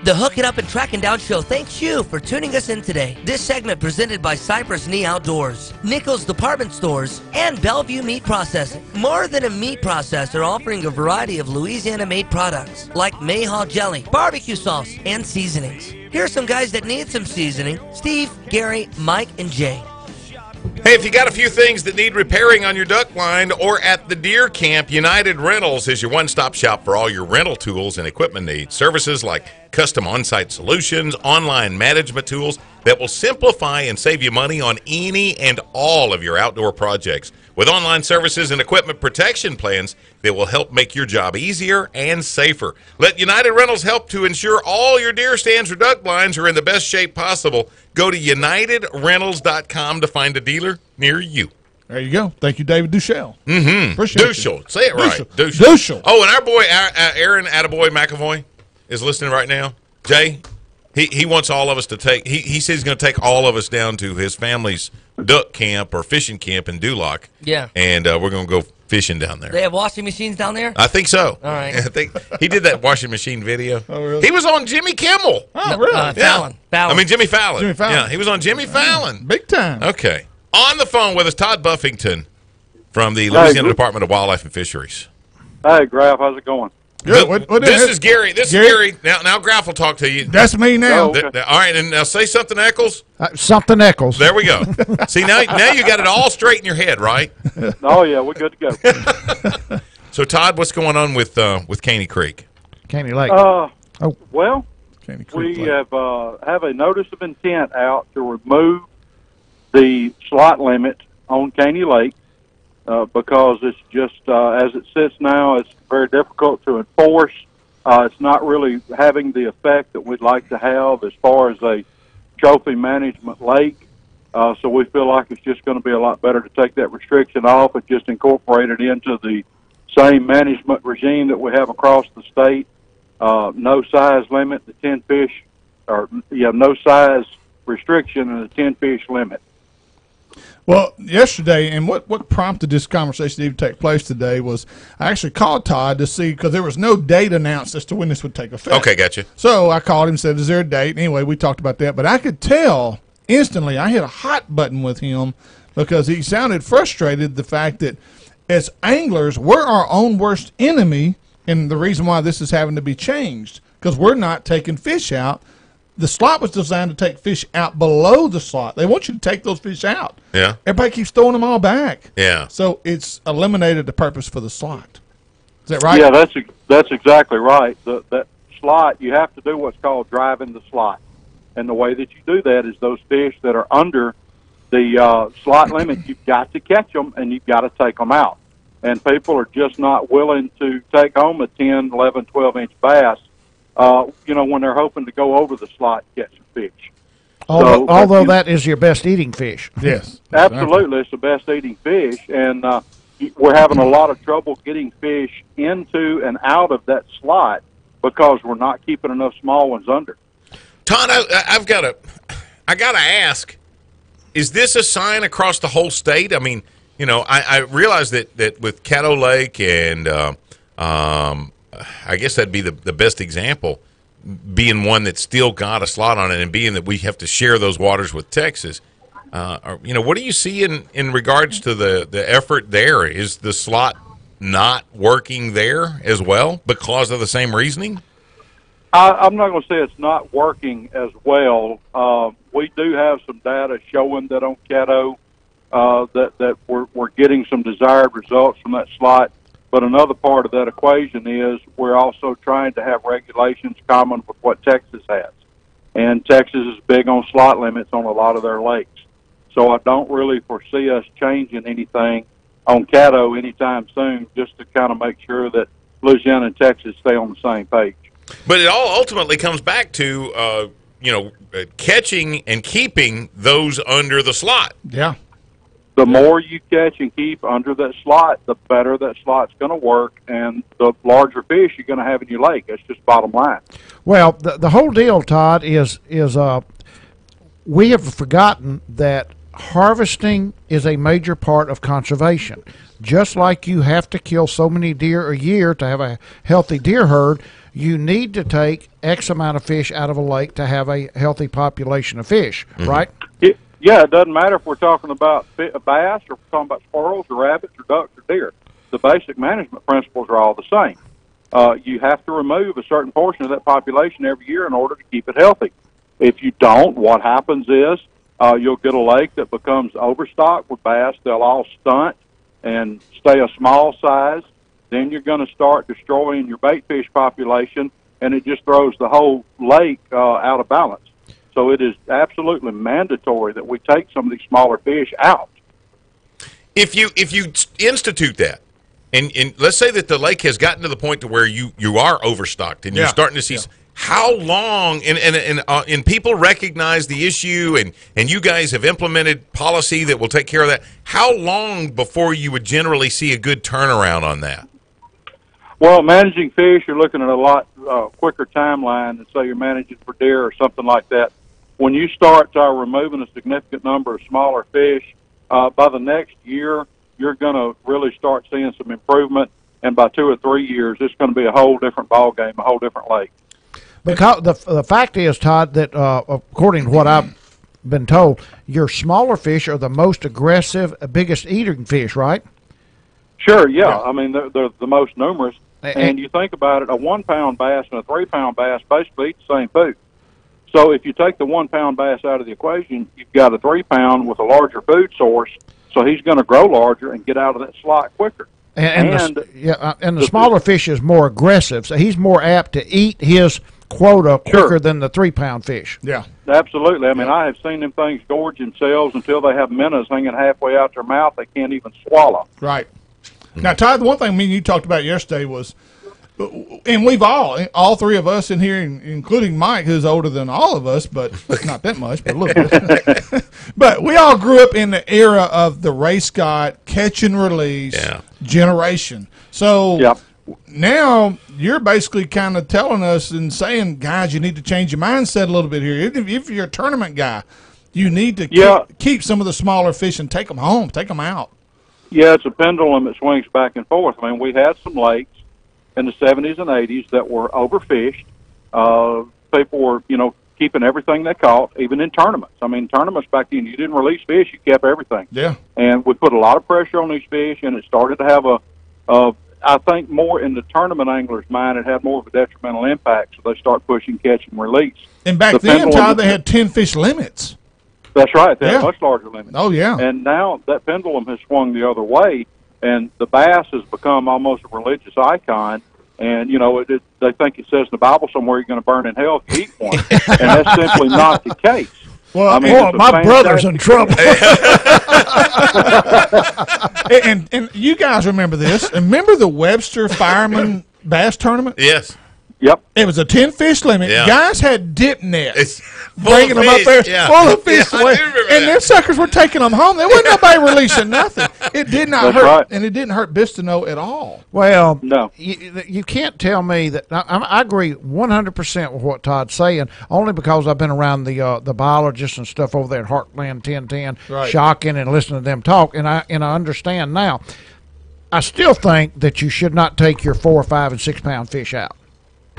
The Hook It Up and Tracking Down Show thanks you for tuning us in today. This segment presented by Cypress Knee Outdoors, Nichols Department Stores, and Bellevue Meat Processing. More than a meat processor, offering a variety of Louisiana-made products like Mayhaw jelly, barbecue sauce, and seasonings. Here are some guys that need some seasoning: Steve, Gary, Mike, and Jay. Hey, if you got a few things that need repairing on your duck blind or at the deer camp, United Rentals is your one-stop shop for all your rental tools and equipment needs. Services like custom on-site solutions, online management tools that will simplify and save you money on any and all of your outdoor projects. With online services and equipment protection plans that will help make your job easier and safer. Let United Rentals help to ensure all your deer stands or duck blinds are in the best shape possible. Go to UnitedRentals.com to find a dealer near you. There you go. Thank you, David Duchel. Mm-hmm. Duchel. Say it right. Duchel. Oh, and our boy, Aaron Attaboy McAvoy is listening right now. Jay, he wants all of us to take, he says he's going to take all of us down to his family's duck camp or fishing camp in Duloc. Yeah. And we're going to go fishing down there. They have washing machines down there? I think so. All right. I think he did that washing machine video. Oh, really? He was on Jimmy Kimmel. Oh, really? Fallon. I mean, Jimmy Fallon. Jimmy Fallon. Yeah, he was on Jimmy Fallon. Big time. Okay. On the phone with us, Todd Buffington from the Louisiana Department of Wildlife and Fisheries. Hey, Graf, how's it going? Good. This is Gary. This is Gary. Now Graf will talk to you. That's me now. Oh, okay. All right, and now say something, Eccles. Something Eccles. There we go. See, now you got it all straight in your head, right? Oh, yeah, we're good to go. So, Todd, what's going on with Caney Creek? Caney Lake. Well, Caney Creek we Lake. have a notice of intent out to remove the slot limit on Caney Lake because it's just, as it sits now, it's very difficult to enforce. It's not really having the effect that we'd like to have as far as a trophy management lake. So we feel like it's just going to be a lot better to take that restriction off and just incorporate it into the same management regime that we have across the state. No size limit, the 10 fish, no size restriction and the 10 fish limit. Well, yesterday, and what prompted this conversation to even take place today was I actually called Todd to see, because there was no date announced as to when this would take effect. Okay, gotcha. So I called him and said, is there a date? Anyway, we talked about that. But I could tell instantly, I hit a hot button with him because he sounded frustrated the fact that as anglers, we're our own worst enemy, and the reason why this is having to be changed, because we're not taking fish out the slot was designed to take fish out below the slot. They want you to take those fish out. Yeah. Everybody keeps throwing them all back. Yeah. So it's eliminated the purpose for the slot. Is that right? Yeah, that's exactly right. That slot, you have to do what's called driving the slot. And the way that you do that is those fish that are under the slot limit, you've got to catch them and you've got to take them out. And people are just not willing to take home a 10, 11, 12-inch bass, when they're hoping to go over the slot and catch some fish. Although that is your best eating fish. Yes. Absolutely. It's the best eating fish. And we're having a lot of trouble getting fish into and out of that slot because we're not keeping enough small ones under. Todd, I got to ask, is this a sign across the whole state? I mean, I realize that with Caddo Lake and I guess that'd be the best example, being one that's still got a slot on it and being that we have to share those waters with Texas. What do you see in regards to the effort there? Is the slot not working there as well because of the same reasoning? I'm not going to say it's not working as well. We do have some data showing that on Caddo that we're getting some desired results from that slot. But another part of that equation is we're also trying to have regulations common with what Texas has. And Texas is big on slot limits on a lot of their lakes. So I don't really foresee us changing anything on Caddo anytime soon, just to kind of make sure that Louisiana and Texas stay on the same page. But it all ultimately comes back to, catching and keeping those under the slot. Yeah. The more you catch and keep under that slot, the better that slot's going to work, and the larger fish you're going to have in your lake. That's just bottom line. Well, the whole deal, Todd, is we have forgotten that harvesting is a major part of conservation. Just like you have to kill so many deer a year to have a healthy deer herd, you need to take X amount of fish out of a lake to have a healthy population of fish, right? Yeah, it doesn't matter if we're talking about bass or if we're talking about squirrels or rabbits or ducks or deer. The basic management principles are all the same. You have to remove a certain portion of that population every year in order to keep it healthy. If you don't, what happens is you'll get a lake that becomes overstocked with bass. They'll all stunt and stay a small size. Then you're going to start destroying your bait fish population, and it just throws the whole lake out of balance. So it is absolutely mandatory that we take some of these smaller fish out. If you institute that, and let's say that the lake has gotten to the point to where you are overstocked and you're starting to see how long and people recognize the issue and you guys have implemented policy that will take care of that. How long before you would generally see a good turnaround on that? Well, managing fish, you're looking at a lot quicker timeline than say you're managing for deer or something like that. When you start removing a significant number of smaller fish, by the next year, you're going to really start seeing some improvement. And by 2 or 3 years, it's going to be a whole different ballgame, a whole different lake. Because the fact is, Todd, that according to what I've been told, your smaller fish are the most aggressive, biggest eating fish, right? Sure, yeah. I mean, they're the most numerous. And you think about it, a 1 pound bass and a 3 pound bass basically eat the same food. So if you take the 1 pound bass out of the equation, you've got a 3 pound with a larger food source. So he's going to grow larger and get out of that slot quicker. And the smaller fish is more aggressive, so he's more apt to eat his quota quicker than the 3 pound fish. Yeah, absolutely. I mean, I have seen them things gorge themselves until they have minnows hanging halfway out their mouth they can't even swallow. Right. Now, Todd, the one thing me and you talked about yesterday was, and we've all three of us in here, including Mike, who's older than all of us, but not that much, but a little bit. But we all grew up in the era of the Ray Scott catch and release generation. So now you're basically kind of telling us and saying, guys, you need to change your mindset a little bit here. If you're a tournament guy, you need to keep some of the smaller fish and take them home, take them out. Yeah, it's a pendulum that swings back and forth. I mean, we had some lakes in the 70s and 80s that were overfished. People were, keeping everything they caught, even in tournaments. I mean, tournaments back then, you didn't release fish, you kept everything. Yeah. And we put a lot of pressure on these fish, and it started to have I think more in the tournament angler's mind, it had more of a detrimental impact, so they start pushing catch and release. And back then, Todd, they had 10 fish limits. That's right. They had much larger limits. Oh, yeah. And now that pendulum has swung the other way, and the bass has become almost a religious icon. And, you know, they think it says in the Bible somewhere you're going to burn in hell if you eat one. And that's simply not the case. Well, I mean, my brother's in trouble. and you guys remember this. Remember the Webster Fireman Bass Tournament? Yes. Yep. It was a 10-fish limit. Yeah. Guys had dip nets. It's bringing them up there full of fish. Yeah, I do remember and that. their suckers were taking them home. There wasn't nobody releasing nothing. It did not That's hurt. right. And it didn't hurt Bistineau at all. Well, No. you can't tell me that. I agree 100% with what Todd's saying, only because I've been around the biologists and stuff over there at Heartland 1010, Right. shocking and listening to them talk, and I understand now. I still think that you should not take your 4, 5, and 6 pound fish out.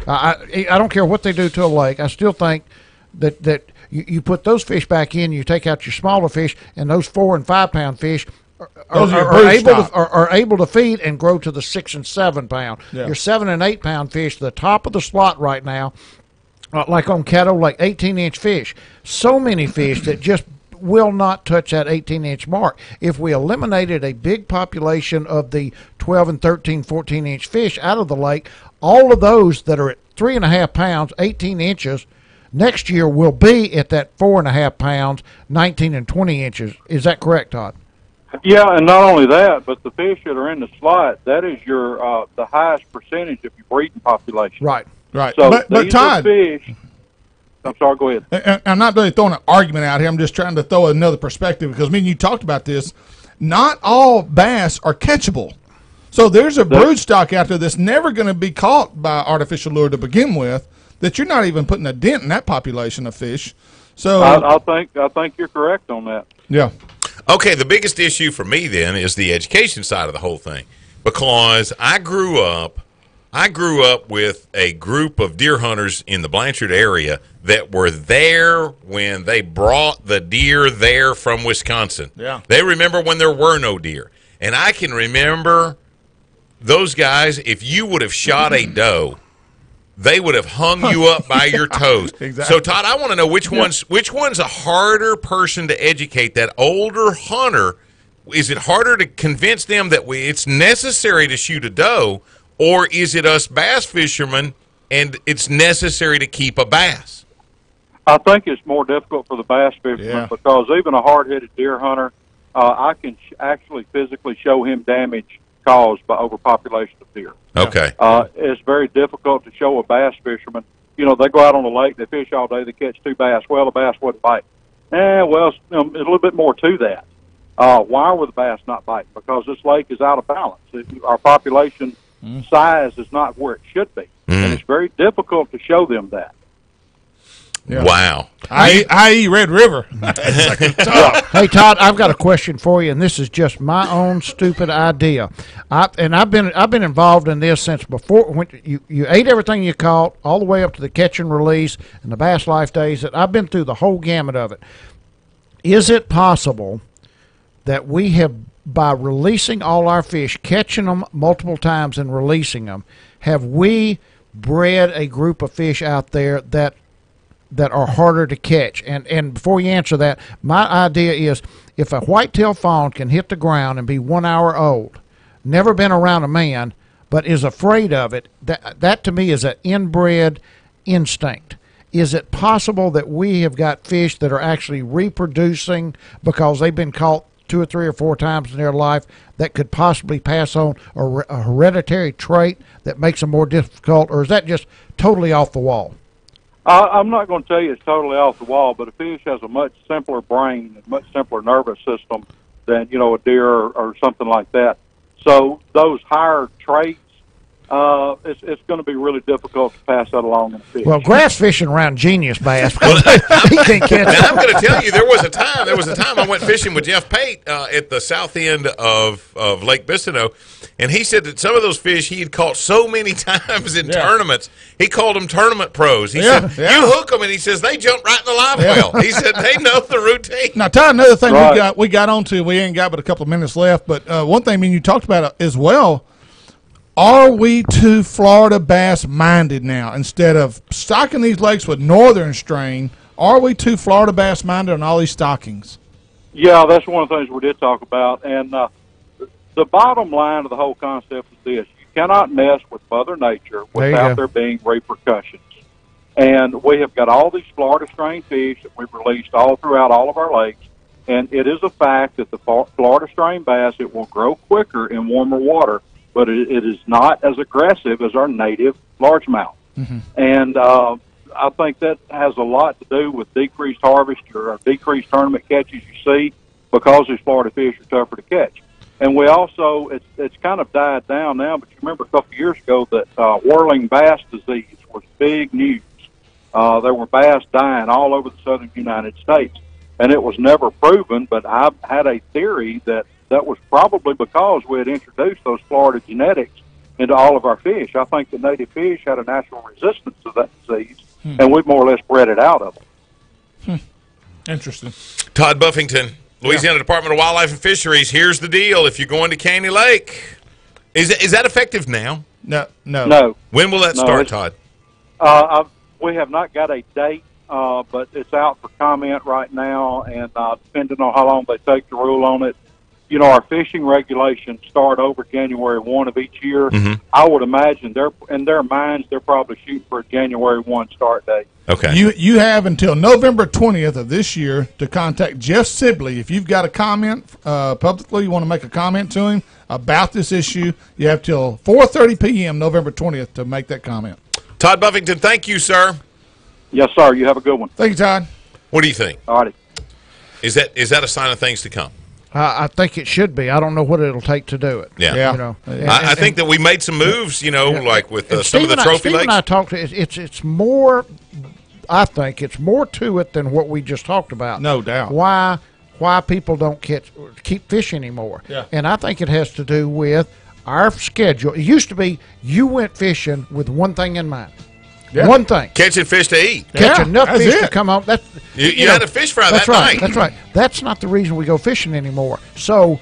I don't care what they do to a lake. I still think that you put those fish back in, you take out your smaller fish, and those 4 and 5 pound fish are able to feed and grow to the 6 and 7 pound. Yeah. Your 7 and 8 pound fish, the top of the slot right now, like on Caddo Lake, 18-inch fish. So many fish that just will not touch that 18-inch mark. If we eliminated a big population of the 12 and 13, 14-inch fish out of the lake, all of those that are at 3.5 pounds, 18 inches, next year will be at that 4.5 pounds, 19 and 20 inches. Is that correct, Todd? Yeah, and not only that, but the fish that are in the slot, that is your the highest percentage of your breeding population. Right. Right. So but these are Todd, fish. I'm sorry, go ahead. and I'm not really throwing an argument out here. I'm just trying to throw another perspective because me and you talked about this. Not all bass are catchable. So there's a brood stock out there that's never going to be caught by artificial lure to begin with, that you're not even putting a dent in that population of fish. So I think you're correct on that. yeah. Okay, the biggest issue for me then is the education side of the whole thing, because I grew up with a group of deer hunters in the Blanchard area that were there when they brought the deer there from Wisconsin. Yeah. They remember when there were no deer. And I can remember those guys, if you would have shot a doe, they would have hung you up by your toes. Exactly. So, Todd, I want to know which one's a harder person to educate, that older hunter. Is it harder to convince them that it's necessary to shoot a doe, or is it us bass fishermen and it's necessary to keep a bass? I think it's more difficult for the bass fisherman because even a hard-headed deer hunter, I can actually physically show him damage caused by overpopulation of deer. Okay. It's very difficult to show a bass fisherman. You know, they go out on the lake, they fish all day, they catch 2 bass. Well, the bass wouldn't bite. Well, there's a little bit more to that. Why were the bass not biting? Because this lake is out of balance. Our population size is not where it should be. And it's very difficult to show them that. Yeah. Wow. I.e. Red River. Hey, Todd, I've got a question for you, and this is just my own stupid idea. I've been involved in this since before. When you ate everything you caught, all the way up to the catch and release and the Bass Life Days. That I've been through the whole gamut of it. Is it possible that we have, by releasing all our fish, catching them multiple times and releasing them, have we bred a group of fish out there that are harder to catch? And before you answer that, my idea is if a whitetail fawn can hit the ground and be 1 hour old, never been around a man, but is afraid of it, that to me is an inbred instinct. Is it possible that we have got fish that are actually reproducing because they've been caught 2 or 3 or 4 times in their life that could possibly pass on a hereditary trait that makes them more difficult, or is that just totally off the wall? I'm not going to tell you it's totally off the wall, but a fish has a much simpler brain and much simpler nervous system than, you know, a deer or something like that. So those higher traits, it's going to be really difficult to pass that along in a fish. Well, grass fishing around genius bass. He can't catch. Now, I'm going to tell you, there was a time I went fishing with Jeff Pate at the south end of Lake Bistineau, and he said that some of those fish he had caught so many times in tournaments, he called them tournament pros. He said, you hook them, and he says, they jump right in the live well. He said, they know the routine. Now, Todd, another thing we got onto, we ain't got but a couple of minutes left, but one thing, I mean, you talked about as well, Are we too Florida bass minded now? Instead of stocking these lakes with northern strain, are we too Florida bass minded on all these stockings? Yeah, that's one of the things we did talk about. And the bottom line of the whole concept is this: you cannot mess with Mother Nature without there being repercussions. And we have got all these Florida strain fish that we've released all throughout all of our lakes. And it is a fact that the Florida strain bass, it will grow quicker in warmer water, but it is not as aggressive as our native largemouth. Mm-hmm. And I think that has a lot to do with decreased harvest or decreased tournament catches you see because these Florida fish are tougher to catch. And we also, it's kind of died down now, but you remember a couple of years ago that whirling bass disease was big news. There were bass dying all over the southern United States, and it was never proven, but I had a theory that was probably because we had introduced those Florida genetics into all of our fish. I think the native fish had a natural resistance to that disease, and we've more or less bred it out of them. Interesting. Todd Buffington, Louisiana Department of Wildlife and Fisheries. Here's the deal: if you're going to Caney Lake, is that effective now? No. When will that start, Todd? We have not got a date, but it's out for comment right now, and depending on how long they take to rule on it, you know, our fishing regulations start over January 1 of each year. Mm-hmm. I would imagine in their minds they're probably shooting for a January 1 start date. Okay. You have until November 20th of this year to contact Jeff Sibley. If you've got a comment publicly, you want to make a comment to him about this issue, you have till 4:30 p.m. November 20th to make that comment. Todd Buffington, thank you, sir. Yes, sir. You have a good one. Thank you, Todd. What do you think? All righty. Is that a sign of things to come? I think it should be. I don't know what it'll take to do it. Yeah. You know, I think that we made some moves, like with some of the trophy lakes. Steve and I talked to it's more, I think it's more to it than what we just talked about. No doubt. Why people don't keep fish anymore. Yeah. And I think it has to do with our schedule. It used to be you went fishing with one thing in mind. Yeah. One thing. Catching fish to eat. Catch enough fish to come home. That's you had a fish fry that night. That's right. That's not the reason we go fishing anymore. So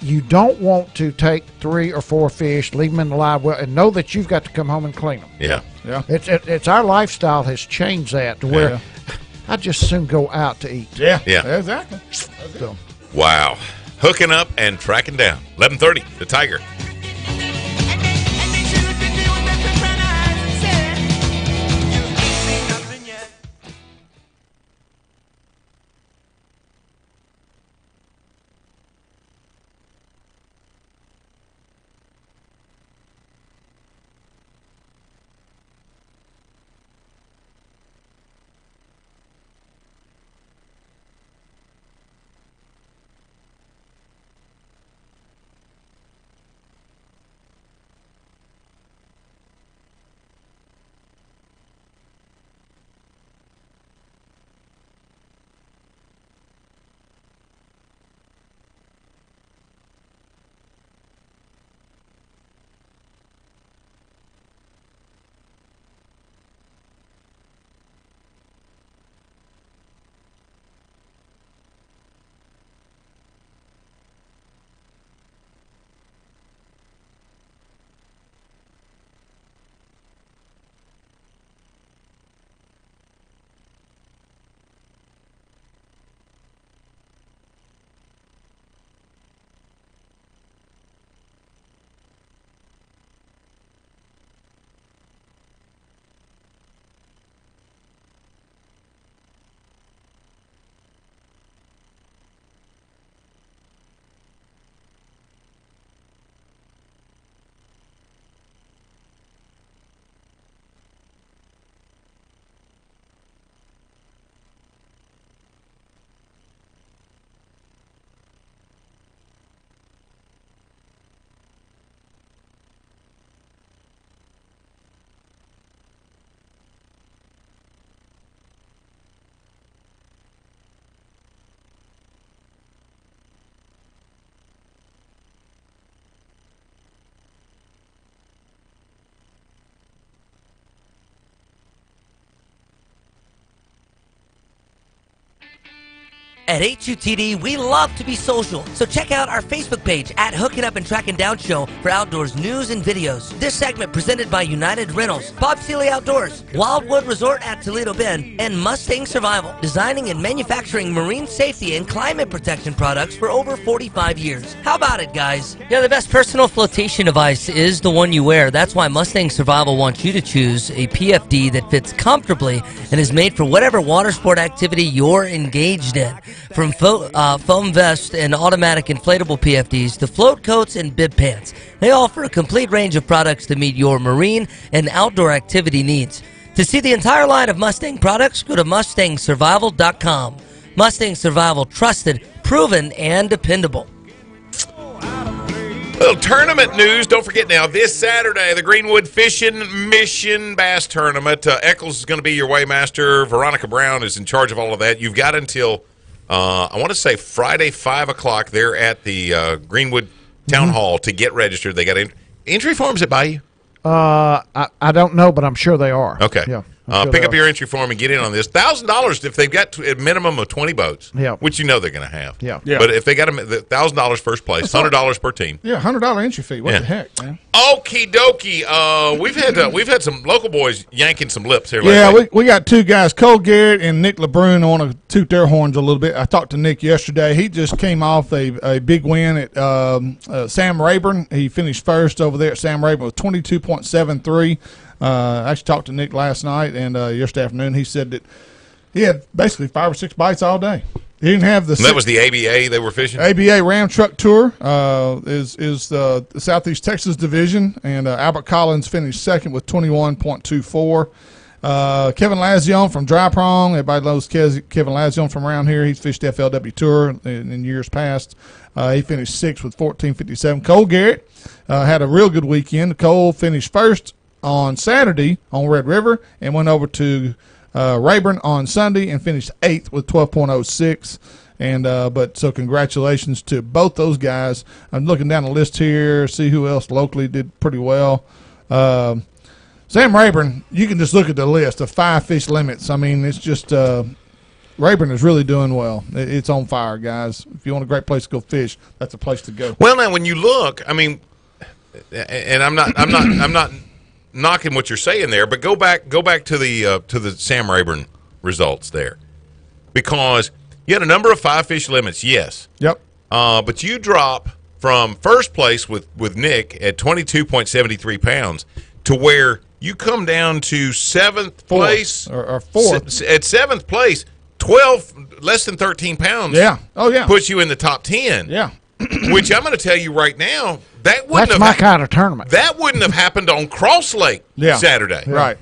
you don't want to take 3 or 4 fish, leave them in the live well, and know that you've got to come home and clean them. Yeah. It's our lifestyle has changed that to where I just soon go out to eat. Yeah. Exactly. So. Wow. Hooking up and tracking down. 11:30, the Tiger. At HUTD, we love to be social, so check out our Facebook page at Hooking Up and Tracking Down Show for outdoors news and videos. This segment presented by United Rentals, Bob Seeley Outdoors, Wildwood Resort at Toledo Bend, and Mustang Survival, designing and manufacturing marine safety and climate protection products for over 45 years. How about it, guys? Yeah, the best personal flotation device is the one you wear. That's why Mustang Survival wants you to choose a PFD that fits comfortably and is made for whatever water sport activity you're engaged in. From foam vest and automatic inflatable PFDs to float coats and bib pants, they offer a complete range of products to meet your marine and outdoor activity needs. To see the entire line of Mustang products, go to MustangSurvival.com. Mustang Survival, trusted, proven, and dependable. Little tournament news. Don't forget now, this Saturday, the Greenwood Fishing Mission Bass Tournament. Eccles is going to be your weighmaster. Veronica Brown is in charge of all of that. You've got until, I want to say Friday, 5 o'clock there at the Greenwood Town Hall to get registered. They got entry forms at Bayou? I don't know, but I'm sure they are. Okay. Yeah. Pick up your entry form and get in on this. $1,000 if they've got a minimum of 20 boats, which you know they're going to have. Yeah. But if they got $1,000 first place, $100 per team. Yeah, $100 entry fee. What the heck, man? Okie dokie. We've had some local boys yanking some lips here lately. Yeah, we got two guys, Cole Garrett and Nick LeBrun. I want to toot their horns a little bit. I talked to Nick yesterday. He just came off a big win at Sam Rayburn. He finished first over there at Sam Rayburn with 22.73. I actually talked to Nick last night and yesterday afternoon. He said that he had basically 5 or 6 bites all day. He didn't have the. And that was the ABA they were fishing. ABA Ram Truck Tour is the Southeast Texas division, and Albert Collins finished second with 21.24. Kevin Lazion from Dry Prong. Everybody knows Kevin Lazion from around here. He's fished the FLW Tour in years past. He finished 6th with 14.57. Cole Garrett had a real good weekend. Cole finished first on Saturday on Red River and went over to Rayburn on Sunday and finished 8th with 12.06. And but so congratulations to both those guys. I'm looking down the list here, see who else locally did pretty well. Sam Rayburn, you can just look at the list of 5 fish limits. I mean, it's just Rayburn is really doing well. It's on fire, guys. If you want a great place to go fish, that's a place to go. Well, now when you look, I mean, and I'm not knocking what you're saying there, but go back to the Sam Rayburn results there, because you had a number of 5 fish limits, yes. Yep. But you drop from first place with Nick at 22.73 pounds to where you come down to 7th place or 4th. At 7th place, 12 less than 13 pounds. Yeah. Oh yeah. Puts you in the top 10. Yeah. Which I'm going to tell you right now, that wouldn't That's have my kind of tournament. That wouldn't have happened on Cross Lake Saturday. Right.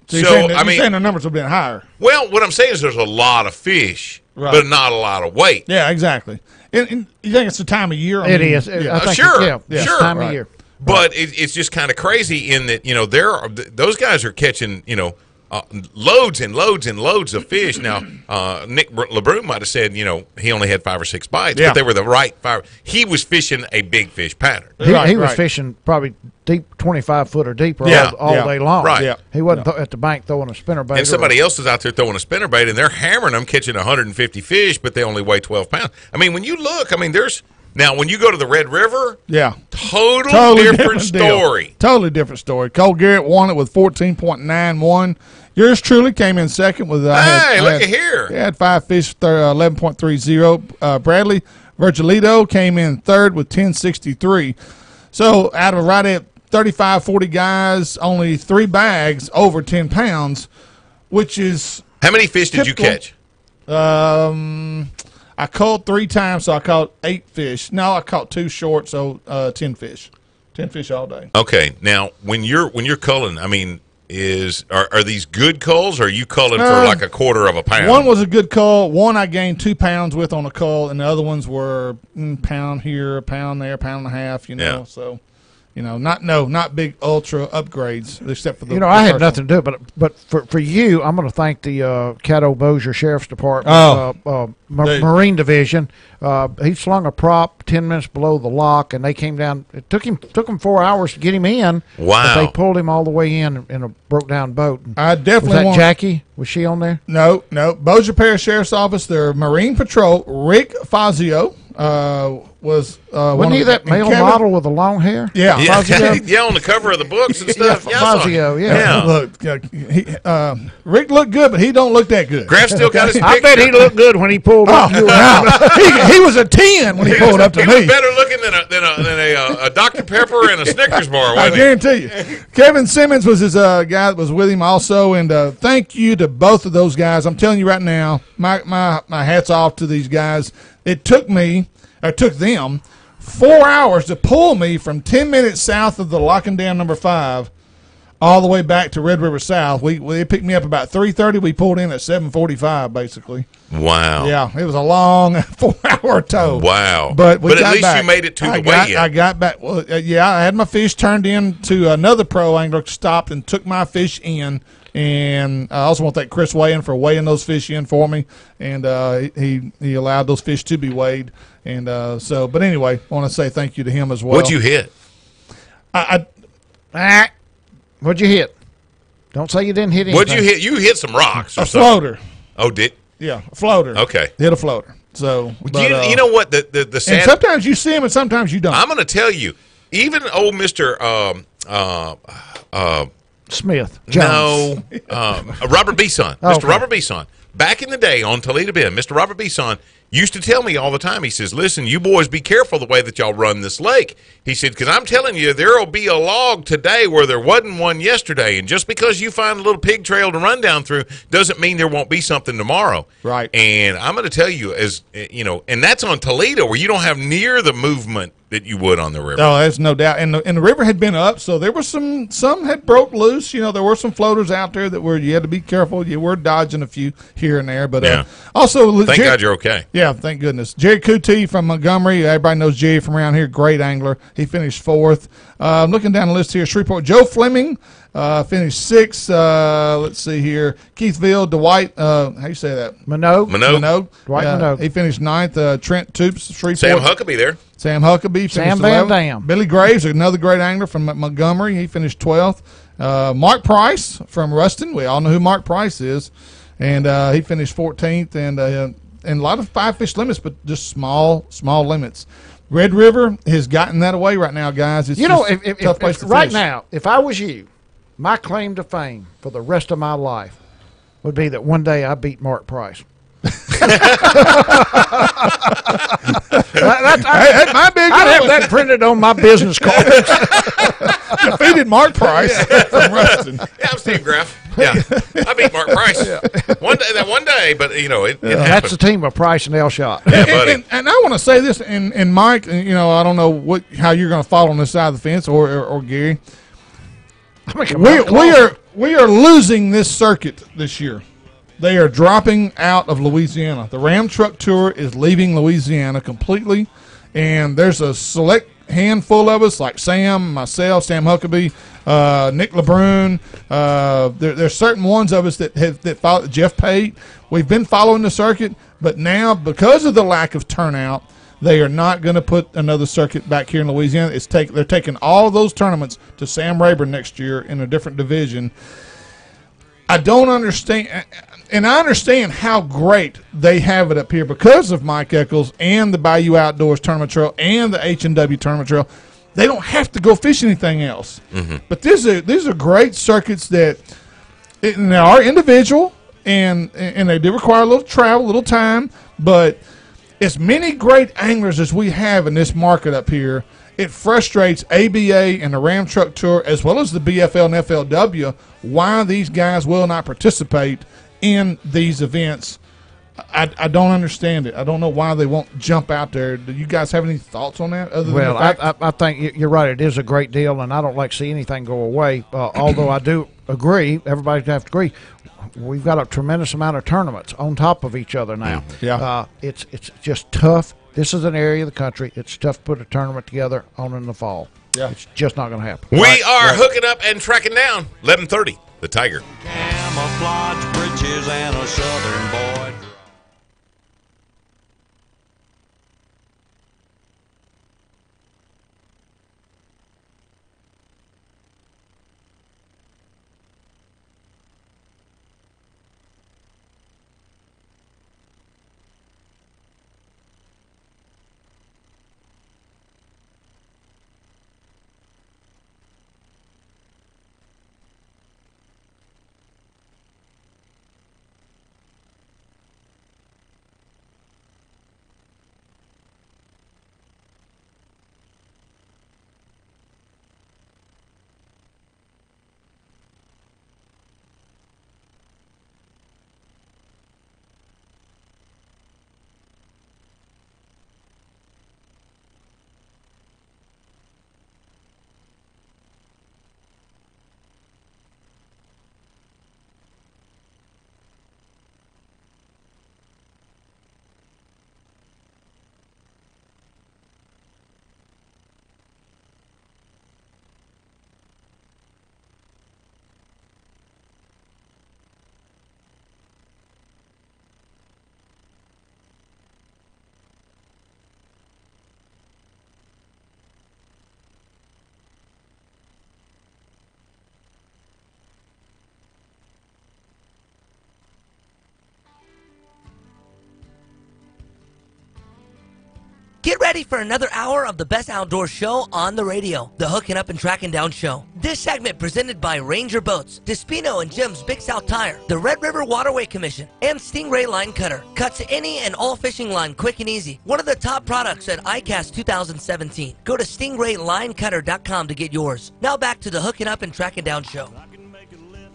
So you're saying the numbers have been higher. Well, what I'm saying is there's a lot of fish, but not a lot of weight. Yeah, exactly. And you think it's the time of year? It is. I think sure. Time of year. But it's just kind of crazy in that, those guys are catching, loads and loads and loads of fish. Now, Nick LeBrun might have said, he only had 5 or 6 bites, but they were the right 5. He was fishing a big fish pattern. He was fishing probably deep, 25 foot or deeper all day long. Right. Yeah. He wasn't at the bank throwing a spinnerbait. And somebody else is out there throwing a spinnerbait, and they're hammering them, catching 150 fish, but they only weigh 12 pounds. I mean, when you look, there's – now, when you go to the Red River, totally different story. Totally different story. Cole Garrett won it with 14.91. Yours truly came in second with. Look at here. He had 5 fish, 11.30. Bradley Virgilito came in third with 10.63. So out of right at 35, 40 guys, only 3 bags over 10 pounds, which is how many fish did you catch? I caught 3 times, so I caught 8 fish. No, I caught 2 short, so 10 fish. 10 fish all day. Okay, now when you're culling, are these good culls, or are you culling for like a quarter of a pound? One was a good cull. One I gained 2 pounds with on a cull, and the other ones were pound here, a pound there, pound and a half. So Not big ultra upgrades, except for the. I had nothing to do, but for you, I'm going to thank the Caddo Bossier Sheriff's Department, Marine Division. He slung a prop 10 minutes below the lock, and they came down. It took them 4 hours to get him in. Wow! But they pulled him all the way in a broke down boat. I definitely was that Jackie? Was she on there? No. Bossier Parish Sheriff's Office. Their Marine Patrol. Rick Fazio wasn't he that male model with the long hair? Yeah, yeah, on the cover of the books and stuff. Fazio, yeah. Look, Rick looked good, but he don't look that good. Graf still got his picture. I bet he looked good when he pulled up. He was a 10 when he pulled up to me. He was better looking than a Dr. Pepper and a Snickers bar. I guarantee you. Kevin Simmons was his guy that was with him also, and thank you to both of those guys. I'm telling you right now, my hats off to these guys. It took them 4 hours to pull me from 10 minutes south of the Locking Dam number 5 all the way back to Red River South. They picked me up about 3:30. We pulled in at 7:45, basically. Wow. Yeah, it was a long 4-hour tow. Wow. But at least you made it to the weigh-in. I got back. Well, I had my fish turned in to another pro angler, stopped and took my fish in. And I also want to thank Chris Weighing for weighing those fish in for me, and he allowed those fish to be weighed. And but anyway, I want to say thank you to him as well. What'd you hit? What'd you hit? Don't say you didn't hit anything. What'd you hit? You hit some rocks or a something. Floater. Oh, did? Yeah, a floater. Okay. Hit a floater. So, but, you know what? The sad. And sometimes you see him, and sometimes you don't. I'm going to tell you, even old Mr. Smith. Jones. No, Robert Bisson. Mr. Robert Bisson. Back in the day on Toledo Bend, Mr. Robert Bisson used to tell me all the time, he says, listen, you boys be careful the way that y'all run this lake. He said, because I'm telling you, there will be a log today where there wasn't one yesterday. And just because you find a little pig trail to run down through doesn't mean there won't be something tomorrow. Right. And I'm going to tell you, and that's on Toledo where you don't have near the movement that you would on the river. No, there's no doubt. And the river had been up, so there were some had broke loose. There were some floaters out there that you had to be careful. You were dodging a few here and there. But also, thank God you're okay. Yeah, thank goodness. Jerry Cootie from Montgomery. Everybody knows Jerry from around here. Great angler. He finished 4th. Looking down the list here, Shreveport. Joe Fleming finished 6th. Let's see here. Keithville, Dwight. How you say that? Minogue. Dwight Minogue. He finished 9th. Trent Toops, Shreveport. Sam Huckabee there. Sam Huckabee finished 11th. Billy Graves, another great angler from Montgomery. He finished 12th. Mark Price from Ruston. We all know who Mark Price is. And he finished 14th. And a lot of 5-fish limits, but just small limits. Red River has gotten that away right now, guys. It's if right now, if I was you, my claim to fame for the rest of my life would be that one day I beat Mark Price. That's my big. I'd have that printed on my business card. Defeated Mark Price from Ruston. Yeah, I'm Steve Graff. Yeah, I beat Mark Price. Yeah. One day, but it that's a team of Price and Elshot. Yeah, buddy. And I want to say this, and Mike, I don't know how you're going to fall on this side of the fence, or Gary. We are losing this circuit this year. They are dropping out of Louisiana. The Ram Truck Tour is leaving Louisiana completely, and there's a select handful of us, like Sam, myself, Sam Huckabee, Nick LeBrun. There's certain ones of us that follow. Jeff Pate. We've been following the circuit, but now because of the lack of turnout, they are not going to put another circuit back here in Louisiana. They're taking all those tournaments to Sam Rayburn next year in a different division. I don't understand, and I understand how great they have it up here because of Mike Eccles and the Bayou Outdoors Tournament Trail and the H&W Tournament Trail. They don't have to go fish anything else. Mm-hmm. But these are great circuits that they are individual, and they do require a little travel, a little time. But as many great anglers as we have in this market up here, it frustrates ABA and the Ram Truck Tour as well as the BFL and FLW why these guys will not participate in these events. I don't understand it. I don't know why they won't jump out there. Do you guys have any thoughts on that? I think you're right. It is a great deal, and I don't like to see anything go away. Although I do agree, everybody have to agree, we've got a tremendous amount of tournaments on top of each other now. Yeah. It's just tough. This is an area of the country. It's tough to put a tournament together on in the fall. Yeah. It's just not going to happen. We are hooking up and tracking down 11:30. The Tiger. Camouflage britches and a southern boy. Get ready for another hour of the best outdoor show on the radio, the Hooking Up and Tracking Down Show. This segment presented by Ranger Boats, Despino and Jim's Big South Tire, the Red River Waterway Commission, and Stingray Line Cutter. Cuts any and all fishing line quick and easy. One of the top products at ICAST 2017. Go to stingraylinecutter.com to get yours. Now back to the Hooking Up and Tracking Down Show.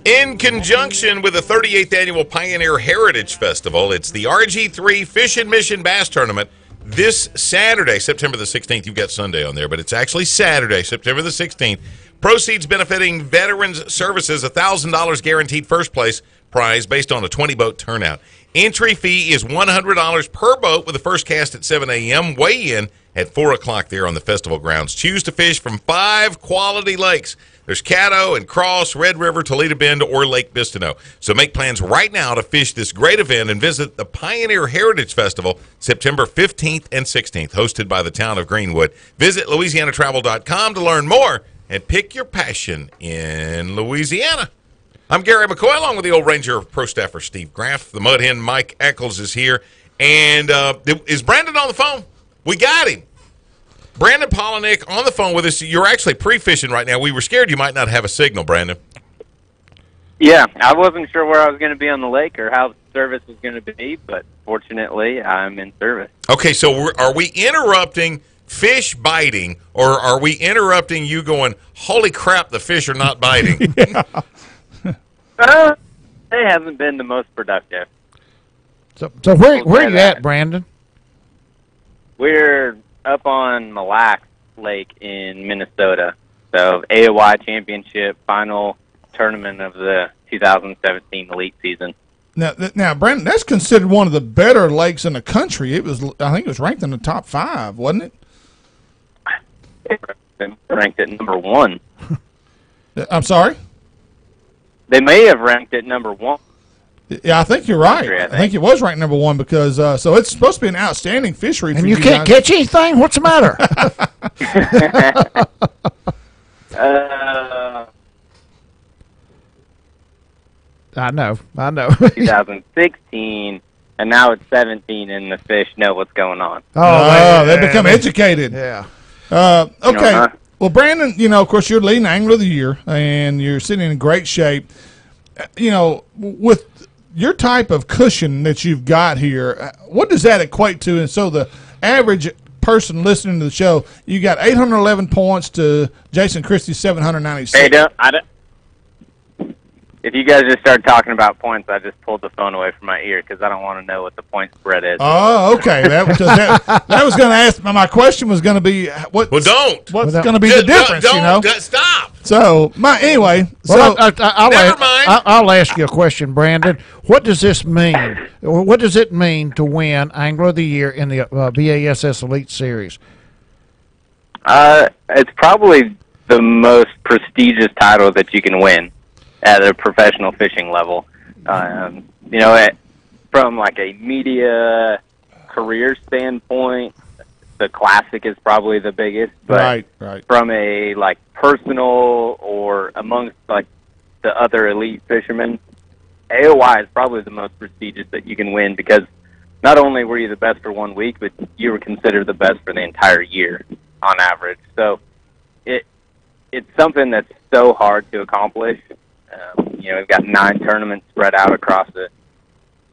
In conjunction with the 38th Annual Pioneer Heritage Festival, it's the RG3 Fish and Mission Bass Tournament. This Saturday, September the 16th, you've got Sunday on there, but it's actually Saturday, September the 16th. Proceeds benefiting Veterans Services, $1,000 guaranteed first place prize based on a 20-boat turnout. Entry fee is $100 per boat with the first cast at 7 a.m. Weigh-in at 4 o'clock there on the festival grounds. Choose to fish from 5 quality lakes. There's Caddo and Cross, Red River, Toledo Bend, or Lake Bistineau. So make plans right now to fish this great event and visit the Pioneer Heritage Festival September 15th and 16th, hosted by the town of Greenwood. Visit LouisianaTravel.com to learn more and pick your passion in Louisiana. I'm Gary McCoy, along with the old Ranger Pro Staffer Steve Graff. The Mud Hen Mike Eccles is here. And is Brandon on the phone? We got him. Brandon Polinick on the phone with us. You're actually pre-fishing right now. We were scared you might not have a signal, Brandon. Yeah, I wasn't sure where I was going to be on the lake or how the service was going to be, but fortunately, I'm in service. Okay, so are we interrupting fish biting, or are we interrupting you going, holy crap, the fish are not biting? It hasn't been the most productive. So where are you at, Brandon? We're up on Mille Lacs Lake in Minnesota. So AOY Championship final tournament of the 2017 elite season. Now, Brandon, that's considered one of the better lakes in the country. I think it was ranked in the top 5, wasn't it? Ranked at number 1. I'm sorry? They may have ranked it number 1. Yeah, I think you're right. I think it was ranked number 1 because so it's supposed to be an outstanding fishery. And you can't catch anything? What's the matter? I know. 2016, and now it's 17, and the fish know what's going on. Oh, they become educated. Yeah. Okay. Well, Brandon, of course, you're leading Angler of the Year, and you're sitting in great shape. With your type of cushion that you've got here, what does that equate to? And so the average person listening to the show, you got 811 points to Jason Christie's 796. Hey, if you guys just start talking about points, I just pulled the phone away from my ear because I don't want to know what the point spread is. Oh, okay. That was going to ask. My question was going to be, what's going to be the difference? Stop. So anyway. Well, so never mind. I'll ask you a question, Brandon. What does this mean? What does it mean to win Angler of the Year in the BASS Elite Series? It's probably the most prestigious title that you can win at a professional fishing level. From like a media career standpoint, the Classic is probably the biggest. But right. From a like personal or amongst like the other elite fishermen, AOY is probably the most prestigious that you can win, because not only were you the best for 1 week, but you were considered the best for the entire year on average. So it's something that's so hard to accomplish. We've got 9 tournaments spread out across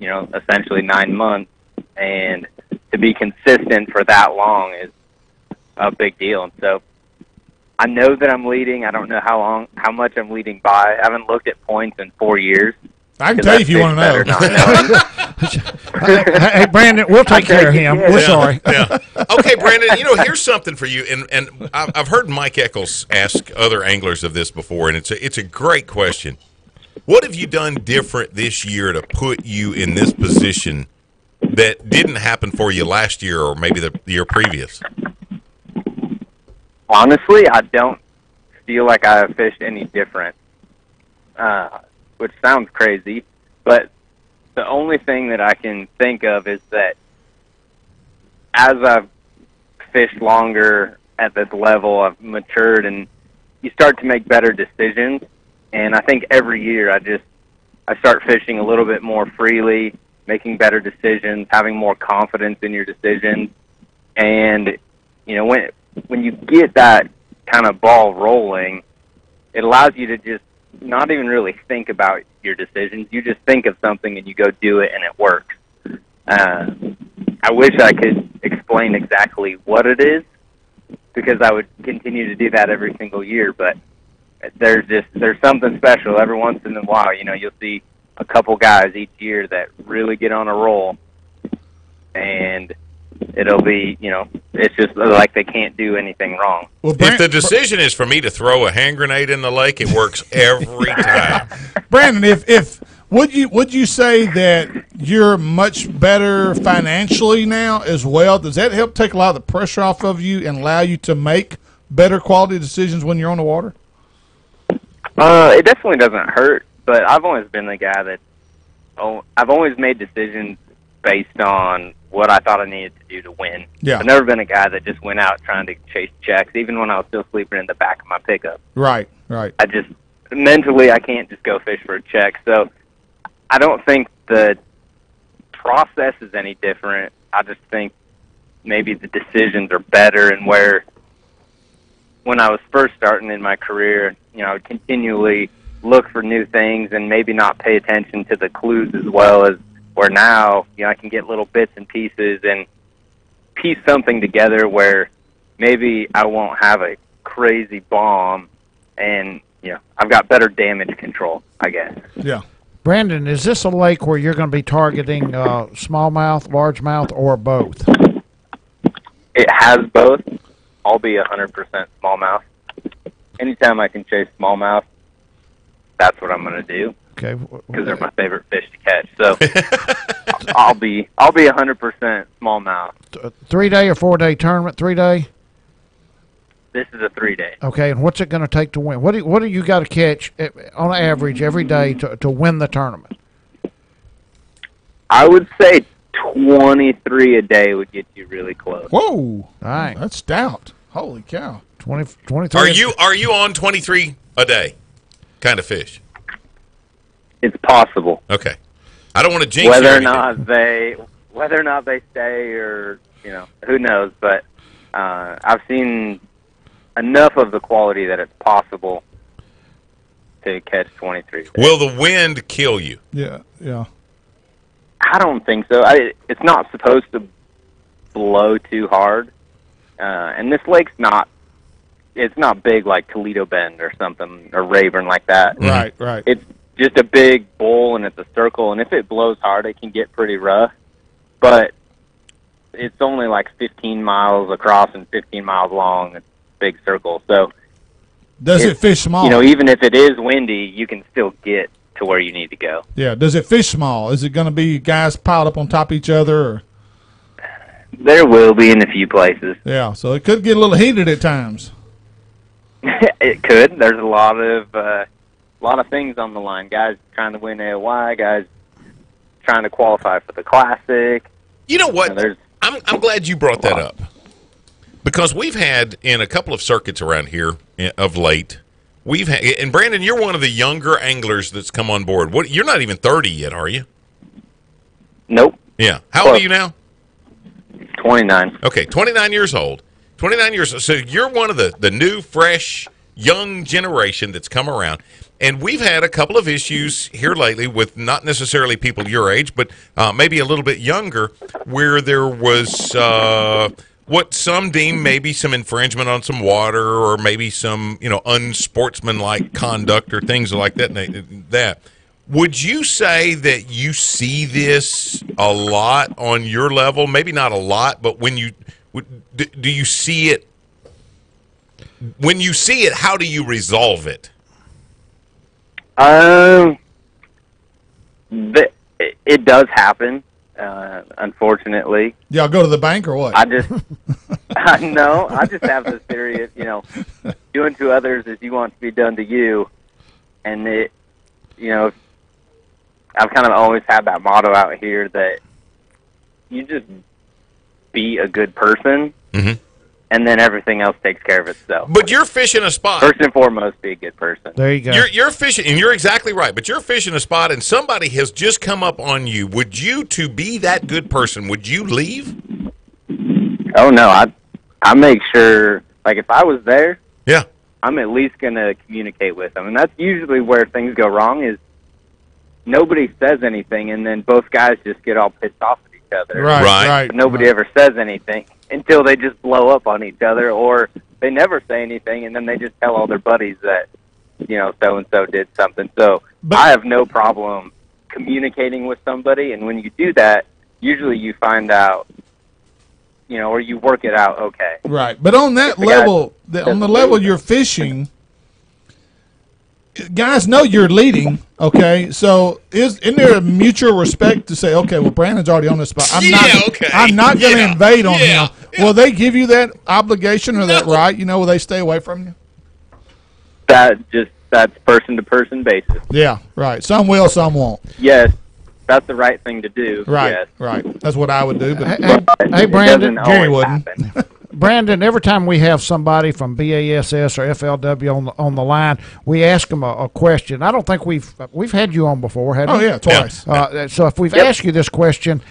essentially 9 months, and to be consistent for that long is a big deal. And so I know that I'm leading. I don't know how much I'm leading by. I haven't looked at points in 4 years. I can tell you if you want to know. Hey, Brandon, we'll take care of him. We're sorry. Yeah. Okay, Brandon, here's something for you. And I've heard Mike Eccles ask other anglers of this before, and it's a great question. What have you done different this year to put you in this position that didn't happen for you last year or maybe the year previous? Honestly, I don't feel like I have fished any different, which sounds crazy, but the only thing that I can think of is that as I've fished longer at this level, I've matured, and you start to make better decisions. And I think every year I start fishing a little bit more freely, making better decisions, having more confidence in your decisions. And, when you get that kind of ball rolling, it allows you to just not even really think about your decisions. You just think of something and you go do it, and it works. I wish I could explain exactly what it is, because I would continue to do that every single year, but there's something special every once in a while. You'll see a couple guys each year that really get on a roll, and it'll be, it's just like they can't do anything wrong. Well, if the decision is for me to throw a hand grenade in the lake, it works every time. Brandon, if would you say that you're much better financially now as well? Does that help take a lot of the pressure off of you and allow you to make better quality decisions when you're on the water? It definitely doesn't hurt, but I've always been the guy that I've always made decisions based on what I thought I needed to do to win. Yeah. I've never been a guy that just went out trying to chase checks, even when I was still sleeping in the back of my pickup. Right. I just, mentally, I can't just go fish for a check. So I don't think the process is any different. I just think maybe the decisions are better, and where when I was first starting in my career, I would continually look for new things and maybe not pay attention to the clues as well as where now, I can get little bits and pieces and piece something together where maybe I won't have a crazy bomb, and, I've got better damage control, I guess. Yeah. Brandon, is this a lake where you're going to be targeting smallmouth, largemouth, or both? It has both. I'll be 100% smallmouth. Anytime I can chase smallmouth, that's what I'm going to do. Okay. Because they're my favorite fish to catch. So I'll be 100% smallmouth. 3-day or 4-day tournament? 3-day. This is a 3-day. Okay, and what's it going to take to win? What do you got to catch on average every day to win the tournament? I would say 23 a day would get you really close. Whoa! All right, that's stout. Holy cow! 23. Are you on 23 a day kind of fish? It's possible. Okay, I don't want to jinx whether or not they stay, or who knows. But I've seen enough of the quality that it's possible to catch 23. Will the wind kill you? Yeah. I don't think so. It's not supposed to blow too hard, and this lake's not. It's not big like Toledo Bend or something, or Rayburn like that. Right. It's just a big bowl, and it's a circle, and if it blows hard, it can get pretty rough. But it's only like 15 miles across and 15 miles long. It's a big circle. So does it fish small? Even if it is windy, you can still get to where you need to go. Yeah. Does it fish small? Is it going to be guys piled up on top of each other? Or? There will be in a few places. Yeah, so it could get a little heated at times. It could. There's a lot of things on the line. Guys trying to win AOY, guys trying to qualify for the Classic. You know what? I'm glad you brought that up, because we've had in a couple of circuits around here of late. We've had, and Brandon, you're one of the younger anglers that's come on board. What? You're not even 30 yet, are you? Nope. Yeah. How old are you now? 29. Okay, 29 years old. 29 years old. So you're one of the new, fresh, young generation that's come around. And we've had a couple of issues here lately with not necessarily people your age, but maybe a little bit younger, where there was what some deem maybe some infringement on some water, or maybe some unsportsmanlike conduct or things like that. Would you say that you see this a lot on your level? Maybe not a lot, but when you do you see it? When you see it, how do you resolve it? It does happen, unfortunately. Y'all go to the bank or what? I just have this theory of, doing to others as you want to be done to you. And I've kind of always had that motto out here that you just be a good person, and then everything else takes care of itself. But you're fishing a spot. First and foremost, be a good person. There you go. You're fishing, and you're exactly right. But you're fishing a spot, and somebody has just come up on you. Would you, to be that good person, would you leave? Oh no, I make sure. Like if I was there, yeah, I'm at least going to communicate with them, and that's usually where things go wrong. Is nobody says anything, and then both guys just get all pissed off at each other. Right. But nobody ever says anything until they just blow up on each other, or they never say anything, and then they just tell all their buddies that, so-and-so did something. So I have no problem communicating with somebody, and when you do that, usually you find out, or you work it out okay. Right. But on that level, on the level you're fishing, guys know you're leading, okay? So isn't there a mutual respect to say, okay, well, Brandon's already on this spot. I'm not going to invade on him. Yeah. Will they give you that obligation or that right? Will they stay away from you? That's person-to-person basis. Yeah, right. Some will, some won't. Yes, that's the right thing to do. Right, yes. right. That's what I would do. But hey Brandon, Gary wouldn't. Brandon, every time we have somebody from BASS or FLW on the line, we ask them a question. I don't think we've had you on before, have we? Oh yeah, twice. So if we've asked you this question,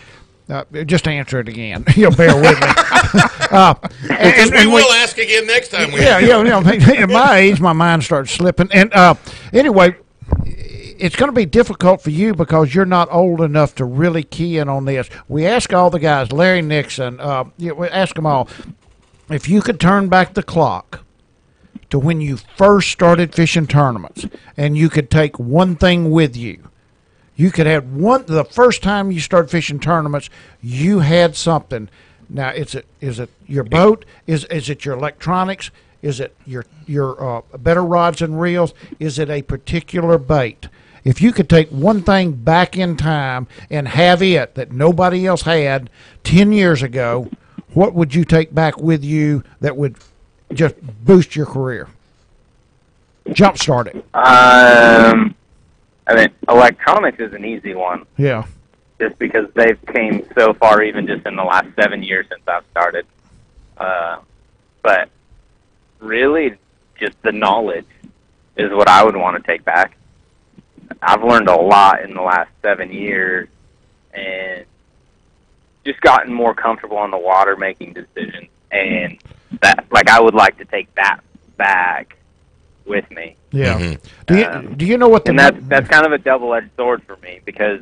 just answer it again. You'll bear with me. and we will ask again next time. At my age, my mind starts slipping. And anyway, it's going to be difficult for you because you're not old enough to really key in on this. We ask all the guys, Larry Nixon, we ask them all, if you could turn back the clock to when you first started fishing tournaments and you could take one thing with you, you could have the first time you started fishing tournaments, you had something. Now, is it your boat? Is it your electronics? Is it your better rods and reels? Is it a particular bait? If you could take one thing back in time and have it that nobody else had 10 years ago, what would you take back with you that would just boost your career? Jumpstart it. Electronics is an easy one. Yeah. Just because they've came so far, even just in the last 7 years since I've started. But really, just the knowledge is what I would want to take back. I've learned a lot in the last 7 years, and just gotten more comfortable on the water making decisions, and that, I would like to take that back with me. Yeah. Mm-hmm. Do you know what? And that's kind of a double-edged sword for me, because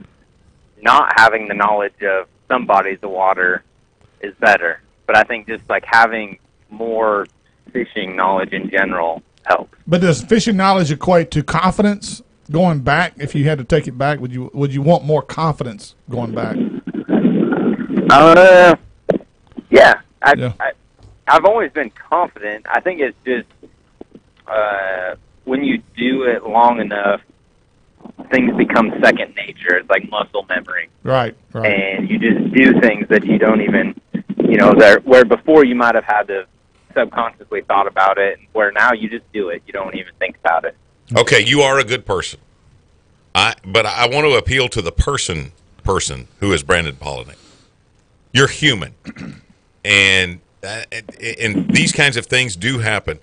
not having the knowledge of some bodies of water is better, but I think just having more fishing knowledge in general helps. But does fishing knowledge equate to confidence going back? If you had to take it back, would you want more confidence going back? Yeah. I've always been confident. I think it's just when you do it long enough, things become second nature. It's like muscle memory. Right. And you just do things that you don't even you know, there where before you might have had to subconsciously thought about it, where now you just do it. You don't even think about it. Okay, you are a good person. But I want to appeal to the person who is Brandon Palaniuk. You're human, and these kinds of things do happen.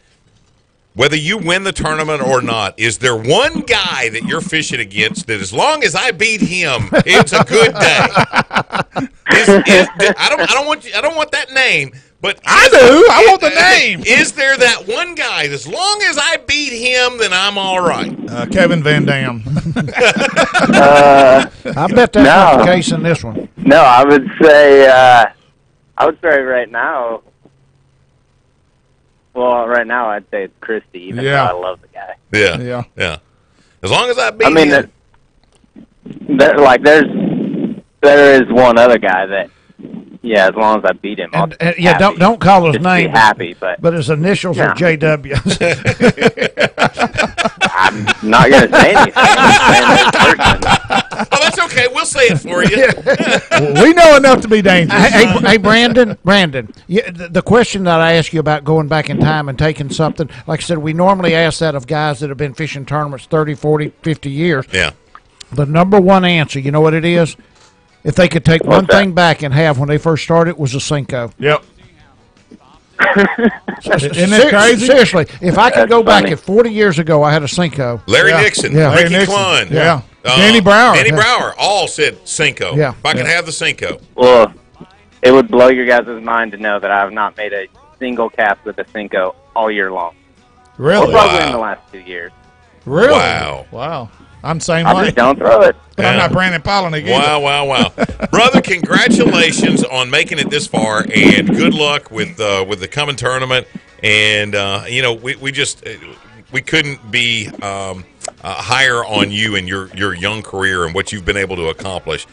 Whether you win the tournament or not, is there one guy that you're fishing against that, as long as I beat him, it's a good day? I don't want that name, but I do. I want the name. Is there that one guy that, as long as I beat him, then I'm all right? Kevin Van Dam. I bet that's not the case in this one. No, I would say right now. Well, right now I'd say it's Christie, even though I love the guy. Yeah. As long as I beat him. There is one other guy that, as long as I beat him, I'll don't call his name. Be happy, but his initials are JW. I'm not going to say anything. Oh, that's okay. We'll say it for you. We know enough to be dangerous. Hey, Brandon. The question that I asked you about going back in time and taking something, like I said, we normally ask that of guys that have been fishing tournaments 30, 40, 50 years. Yeah. The number one answer, you know what it is? If they could take one thing back and have when they first started, was a Cinco. Yep. Isn't that crazy? Seriously, if I could go back at 40 years ago, I had a Cinco. Larry Nixon, Ricky Clunn, Danny Brower. Brower, all said Cinco. Yeah. If I could have the Cinco. Well, it would blow your guys' mind to know that I have not made a single cast with a Cinco all year long. Really? Or probably in the last 2 years. Really? Wow. I'm the same I way. just don't throw it. But I'm not Brandon Palaniuk either. Wow. Brother, congratulations on making it this far, and good luck with the coming tournament. And, we couldn't be higher on you and your young career and what you've been able to accomplish.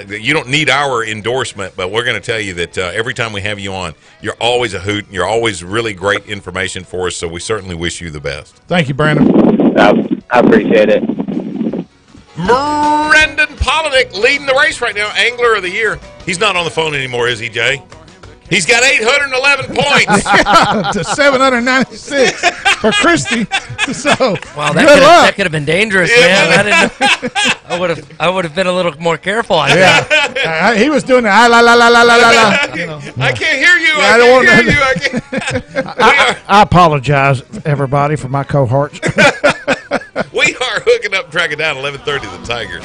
You don't need our endorsement, but we're going to tell you that every time we have you on, you're always a hoot, and you're always really great information for us, so we certainly wish you the best. Thank you, Brandon. I appreciate it. Brandon Palaniuk leading the race right now, Angler of the Year. He's not on the phone anymore, is he, Jay? He's got 811 points to 796 for Christie. So, wow, that could have been dangerous, man. I didn't know. I would have been a little more careful. He was doing the la la la la la la. I can't hear you. Yeah, I don't want to. I apologize, everybody, for my cohorts. We are hooking up, tracking down 11:30 the Tigers.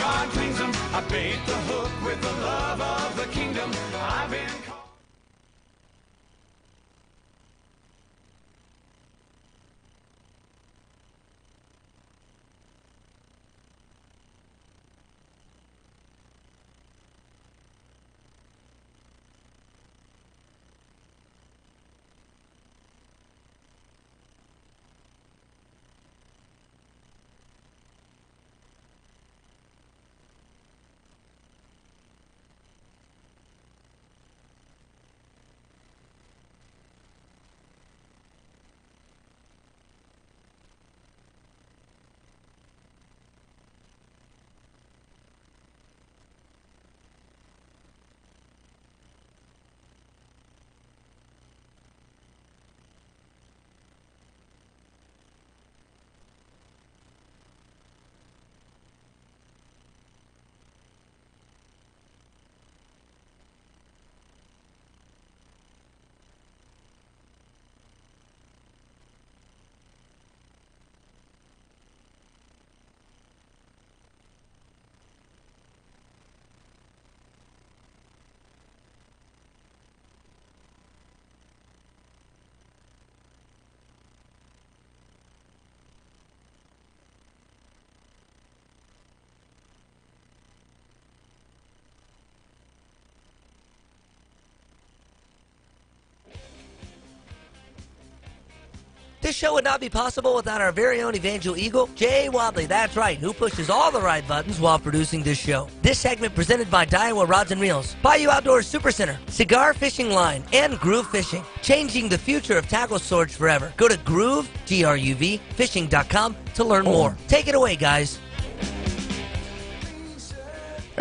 This show would not be possible without our very own Evangel Eagle, Jay Wadley. That's right, who pushes all the right buttons while producing this show. This segment presented by Daiwa Rods and Reels, Bayou Outdoors Supercenter, Cigar Fishing Line, and Groove Fishing. Changing the future of tackle storage forever. Go to Groove, G-R-U-V, fishing.com to learn more. Take it away, guys.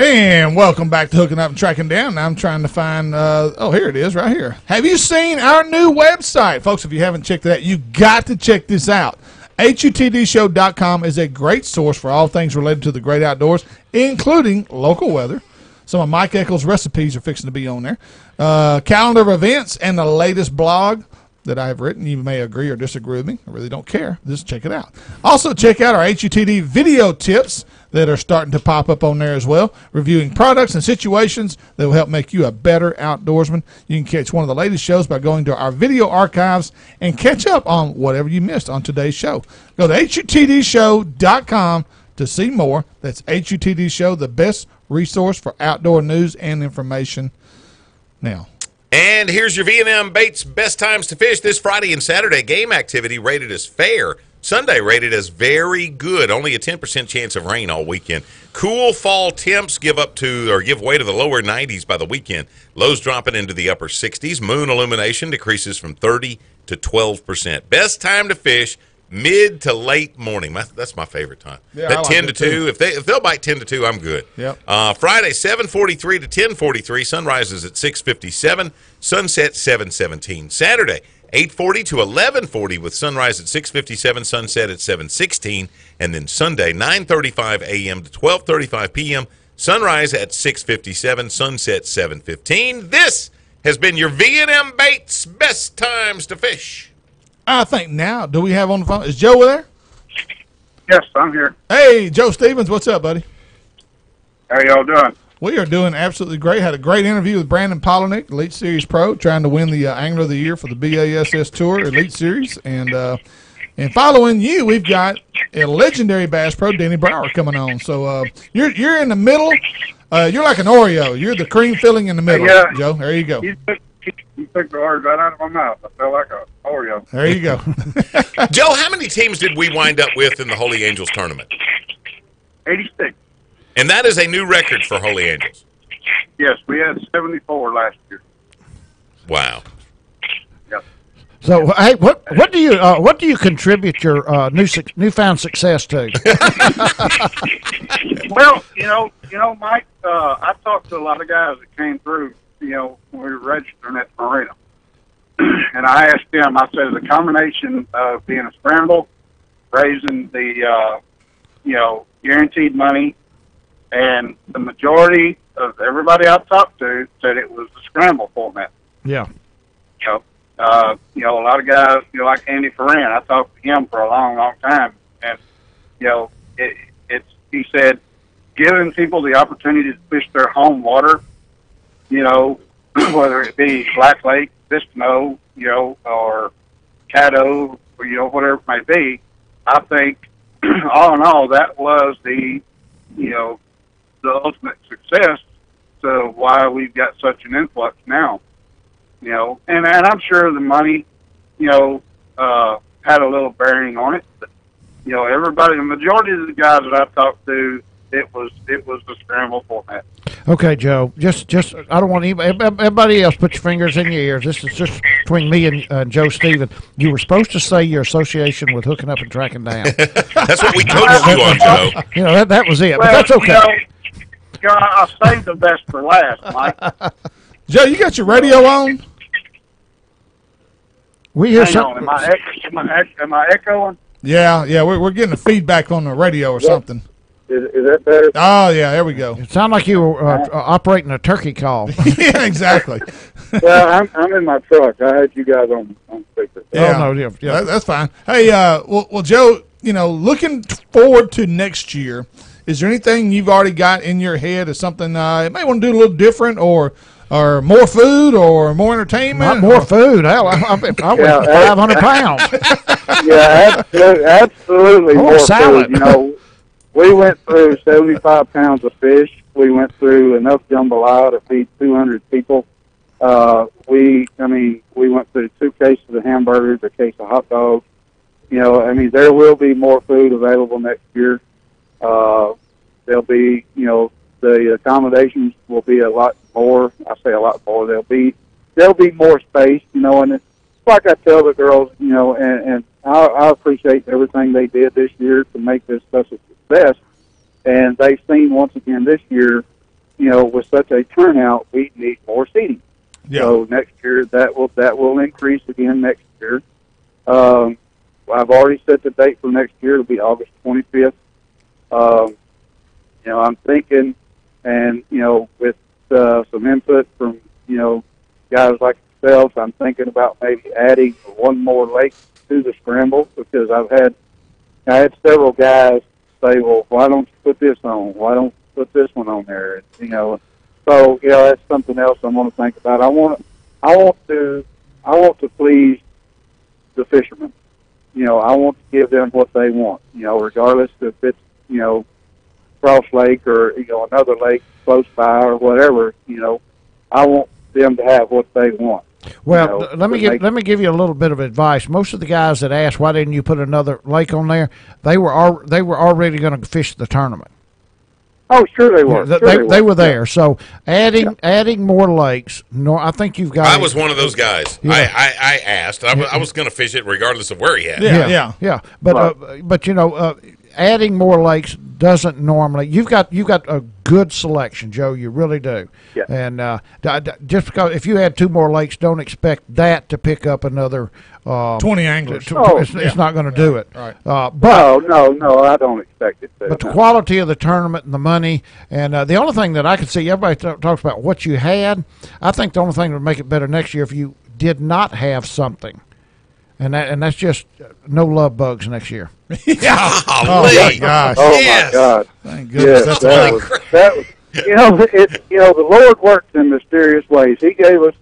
And welcome back to Hooking Up and Tracking Down. Now I'm trying to find, here it is right here. Have you seen our new website? Folks, if you haven't checked it out, you got to check this out. HUTDshow.com is a great source for all things related to the great outdoors, including local weather. Some of Mike Eccles' recipes are fixing to be on there. Calendar of events and the latest blog that I have written. You may agree or disagree with me. I really don't care. Just check it out. Also, check out our HUTD video tips that are starting to pop up on there as well, reviewing products and situations that will help make you a better outdoorsman. You can catch one of the latest shows by going to our video archives and catch up on whatever you missed on today's show. Go to HUTDshow.com to see more. That's HUTD Show, the best resource for outdoor news and information. Now, and here's your V&M Baits best times to fish this Friday and Saturday. Game activity rated as fair. Sunday rated as very good. Only a 10% chance of rain all weekend. Cool fall temps give way to the lower 90s by the weekend. Lows dropping into the upper 60s. Moon illumination decreases from 30 to 12%. Best time to fish, mid to late morning. That's my favorite time. Yeah, that I like 10 to it 2. If they'll bite 10 to 2, I'm good. Yep. Friday 7:43 to 10:43. Sunrise is at 6:57. Sunset 7:17. Saturday 8:40 to 11:40 with sunrise at 6:57, sunset at 7:16, and then Sunday 9:35 a.m. to 12:35 p.m. Sunrise at 6:57, sunset 7:15. This has been your V&M Baits best times to fish. I think now, do we have on the phone? Is Joe there? Yes, I'm here. Hey, Joe Stevens, what's up, buddy? How y'all doing? We are doing absolutely great. Had a great interview with Brandon Polinick, Elite Series Pro, trying to win the Angler of the Year for the BASS Tour Elite Series. And following you, we've got a legendary Bass Pro, Danny Brower, coming on. So you're in the middle. You're like an Oreo. You're the cream filling in the middle, Joe. There you go. You took the words right out of my mouth. I feel like an Oreo. There you go. Joe, how many teams did we wind up with in the Holy Angels tournament? 86. And that is a new record for Holy Angels. Yes, we had 74 last year. Wow. Yep. So, hey, what do you contribute your newfound success to? Well, you know, Mike. I talked to a lot of guys that came through. When we were registering at the marina, and I asked them. I said, the combination of being a scramble, raising the guaranteed money. And the majority of everybody I talked to said it was the scramble format. Yeah. A lot of guys, like Andy Ferran, I talked to him for a long, long time. And, he said, giving people the opportunity to fish their home water, whether it be Black Lake, Bistineau, or Caddo, or, whatever it may be, I think, all in all, that was the ultimate success to why we've got such an influx now, and I'm sure the money, had a little bearing on it, but, everybody, the majority of the guys that I've talked to, it was the scramble format. Okay, Joe, just I don't want everybody else put your fingers in your ears. This is just between me and Joe Steven. You were supposed to say your association with Hooking Up and Tracking Down. That's what we coached you on, Joe. That was it, well, but that's okay. I saved the best for last, Mike. Joe, you got your radio on? We hear Hang something. on. Am I echoing? Yeah, we're getting a feedback on the radio or something. Is that better? Oh, yeah, there we go. It sounded like you were operating a turkey call. Yeah, exactly. Well, I'm in my truck. I had you guys on speaker. Yeah, Oh, no, yeah. That's fine. Hey, well, Joe, looking forward to next year, is there anything you've already got in your head or something you may want to do a little different or more food or more entertainment? Not more food. Hell, I weigh 500 pounds. Yeah, absolutely. More salad. Food. We went through 75 pounds of fish. We went through enough jambalaya to feed 200 people. We went through 2 cases of hamburgers, a case of hot dogs. There will be more food available next year. There'll be, the accommodations will be a lot more. I say a lot more. There'll be more space, and it's like I tell the girls, and I appreciate everything they did this year to make this such a success. And they've seen once again this year with such a turnout, we need more seating. Yeah. So next year that will increase again next year. I've already set the date for next year. It'll be August 25th. I'm thinking, and with some input from guys like yourself, I'm thinking about maybe adding one more lake to the scramble, because I had several guys say, "Well, why don't you put this on? Why don't you put this one on there?" So that's something else I'm going to think about. I want to please the fishermen. I want to give them what they want. Regardless if it's Cross Lake or another lake close by or whatever. I want them to have what they want. Well, let me give you a little bit of advice. Most of the guys that asked why didn't you put another lake on there, they were already going to fish the tournament. Oh, sure they were. They were there. So adding more lakes. No, I think you've got. I was one of those guys. Yeah. I asked. I was going to fish it regardless of where he had. Yeah. But adding more lakes doesn't normally. You've got a good selection, Joe. You really do. Yeah. And just because if you add 2 more lakes, don't expect that to pick up another 20 anglers. It's not going to do it. Right. But no, I don't expect it to. But the quality of the tournament and the money, and the only thing that I could see, everybody talks about what you had. I think the only thing that would make it better next year if you did not have something. And that's just no love bugs next year. Oh my gosh! Oh yes. my God! Thank goodness. Yes, That's that was the Lord works in mysterious ways. He gave us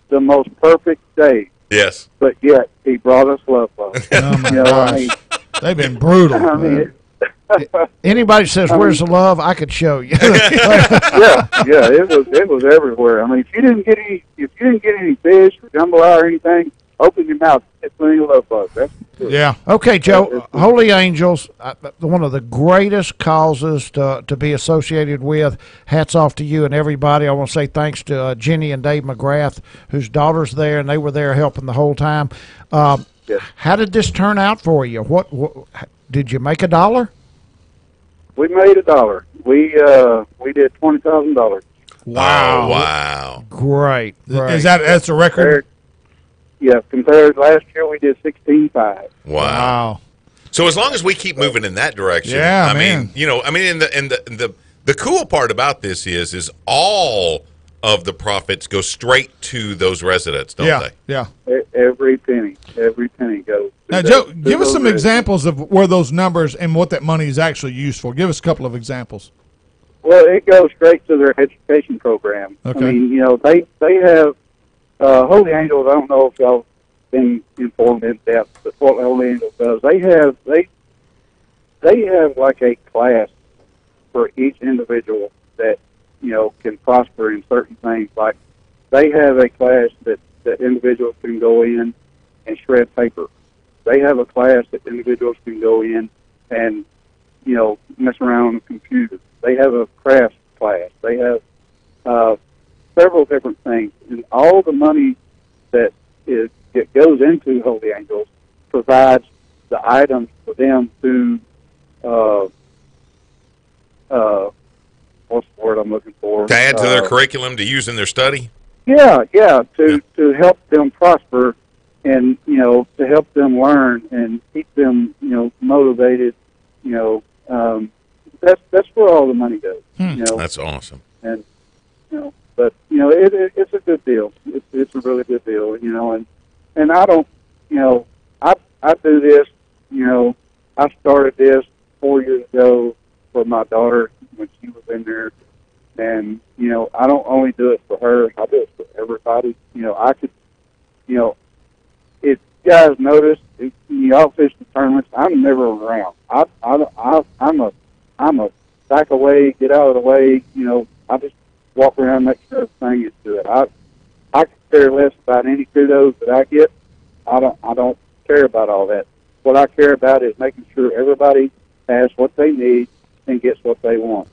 the most perfect day, Yes. but yet He brought us love bugs. Oh my gosh! They've been brutal. I mean, Anybody says where's the love, I could show you. it was everywhere. I mean, if you didn't get any fish or jambalaya or anything, open your mouth. It's plenty of love bugs. That's good. Yeah. Okay, Joe. Holy Angels, one of the greatest causes to be associated with. Hats off to you and everybody. I want to say thanks to Jenny and Dave McGrath, whose daughter's there, and they were there helping the whole time. Yes. How did this turn out for you? What did you make $1? We made $1. We did $20,000. Wow. Oh, wow. Great. That's a record? Compared last year, we did 16.5. Wow. So as long as we keep moving in that direction, Yeah, I man. mean, the cool part about this is all of the profits go straight to those residents, don't they? Yeah. Every penny goes. Now, Joe, give us some examples of where those numbers and what that money is actually used for. Give us a couple of examples. Well, it goes straight to their education program. Okay. I mean, they have Holy Angels. I don't know if y'all been informed in depth, but what Holy Angels does, they have like a class for each individual that can prosper in certain things. Like they have a class that individuals can go in and shred paper. They have a class that individuals can go in and mess around on the computer. They have a craft class. They have several different things, and all the money that goes into Holy Angels provides the items for them to what's the word I'm looking for? To add to their curriculum, to use in their study? To help them prosper and, to help them learn and keep them, motivated, that's where all the money goes. That's awesome. And, but, it's a good deal. It's a really good deal, and I don't, I do this, I started this 4 years ago for my daughter when she was in there. And, I don't only do it for her, I do it for everybody. I could, if you guys notice, if y'all fish the tournaments, I'm never around. I'm a back away, get out of the way, I just walk around and make sure everything is good. I could care less about any kudos that I get. I don't care about all that. What I care about is making sure everybody has what they need and gets what they want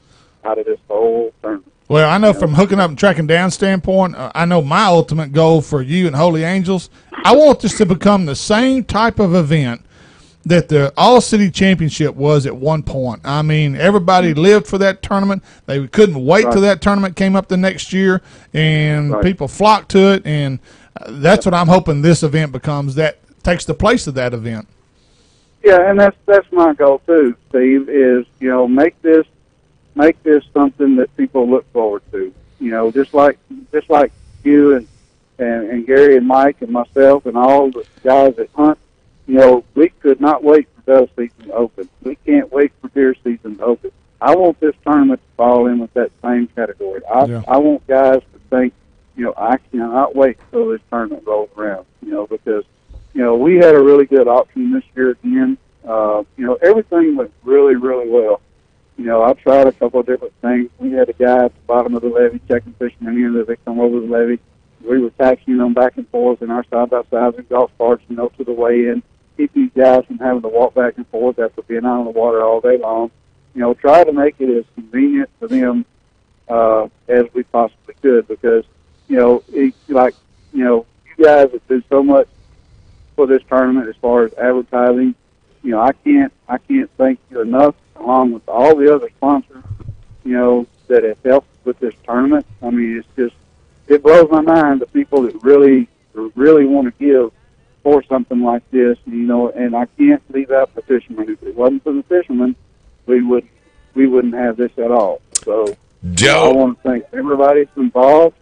out of this whole tournament. Well, I know from hooking up and tracking down standpoint, I know my ultimate goal for you and Holy Angels, I want this to become the same type of event that the All-City Championship was at one point. I mean, everybody lived for that tournament. They couldn't wait till that tournament came up the next year, and people flocked to it, and that's what I'm hoping this event becomes, that takes the place of that event. Yeah, and that's my goal too, Steve, is, make this something that people look forward to. Just like you and Gary and Mike and myself and all the guys that hunt, we could not wait for dove season to open. We can't wait for deer season to open. I want this tournament to fall in with that same category. I want guys to think, I cannot wait until this tournament rolls around, because, we had a really good auction this year again. Everything went really, really well. I tried a couple of different things. We had a guy at the bottom of the levee checking fishermen in as they come over the levee. We were taxiing them back and forth in our side-by-sides and golf carts, to the weigh-in. Keep these guys from having to walk back and forth after being out on the water all day long. Try to make it as convenient for them as we possibly could, because, you guys that do so much for this tournament as far as advertising. I can't thank you enough, along with all the other sponsors, that have helped with this tournament. I mean, it blows my mind, the people that really want to give for something like this, and I can't leave out the fishermen. If it wasn't for the fishermen, we wouldn't have this at all. So, Joe, I want to thank everybody that's involved,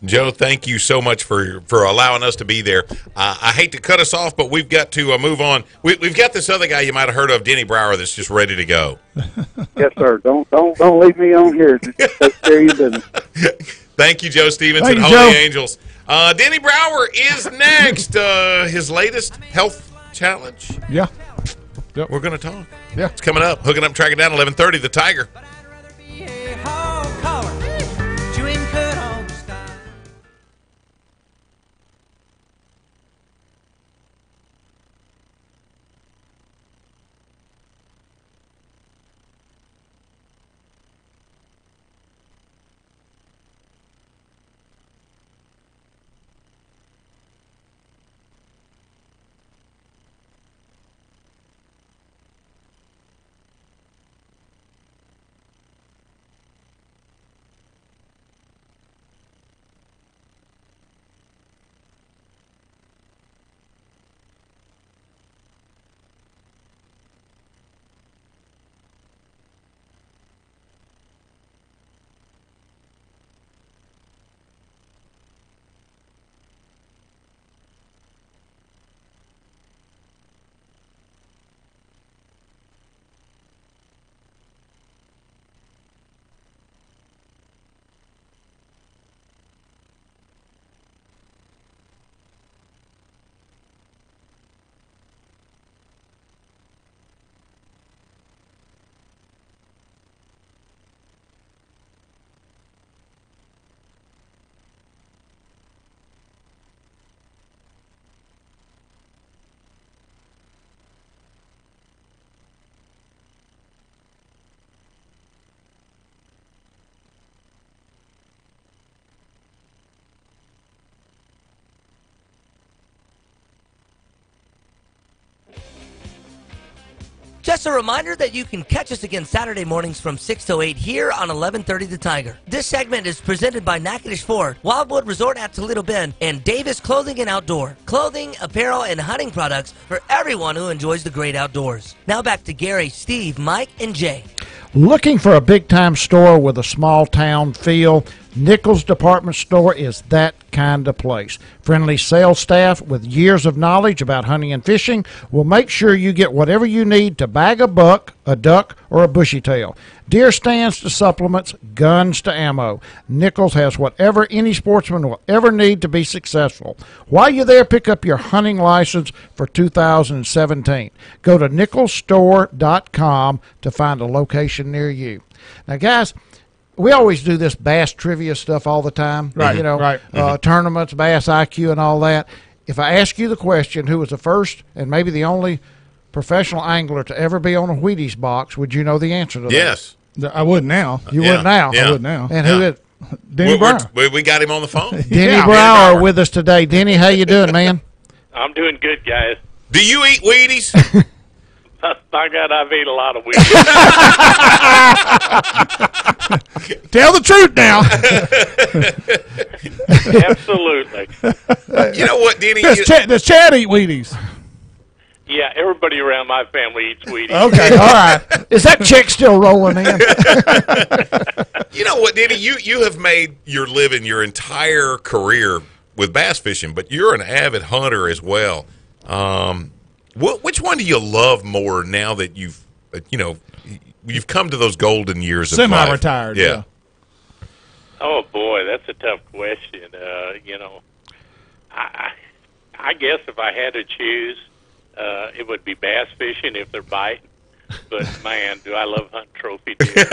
Joe, thank you so much for allowing us to be there. I hate to cut us off, but we've got to move on. We've got this other guy you might have heard of, Denny Brower, that's just ready to go. Yes, sir. Don't leave me on here. Just take care of your business. Thank you, Joe Stevens Thank and you, Holy Joe. Angels. Denny Brower is next. His latest health challenge. Yeah. Yep. We're going to talk. Yeah. It's coming up. Hooking up, tracking down, 11:30, The Tiger. Just a reminder that you can catch us again Saturday mornings from 6 to 8 here on 1130 The Tiger. This segment is presented by Natchitoches Ford, Wildwood Resort at Toledo Bend, and Davis Clothing and Outdoor. Clothing, apparel, and hunting products for everyone who enjoys the great outdoors. Now back to Gary, Steve, Mike, and Jay. Looking for a big-time store with a small-town feel? Nichols Department Store is that kind of place. Friendly sales staff with years of knowledge about hunting and fishing will make sure you get whatever you need to bag a buck, a duck, or a bushy tail. Deer stands to supplements, guns to ammo. Nichols has whatever any sportsman will ever need to be successful. While you're there, pick up your hunting license for 2017. Go to nicholsstore.com to find a location near you. Now, guys, we always do this bass trivia stuff all the time, right? Tournaments, bass IQ, and all that. If I ask you the question, who was the first and maybe the only professional angler to ever be on a Wheaties box, would you know the answer to that? Yes. I would now. You would now. Yeah. I would now. And who is Denny Brower. We got him on the phone. Denny Brower with us today. Denny, how you doing, man? I'm doing good, guys. Do you eat Wheaties? By God, I've ate a lot of Wheaties. Tell the truth now. Absolutely. You know what, Denny? Does Chad eat Wheaties? Yeah, everybody around my family eats Wheaties. Okay, all right. Is that check still rolling in? You know what, Denny? You have made your living your entire career with bass fishing, but you're an avid hunter as well. Which one do you love more now that you've come to those golden years of life? Semi-retired, yeah. Oh boy, that's a tough question. I guess if I had to choose, it would be bass fishing if they're biting. But man, do I love hunting trophy deer.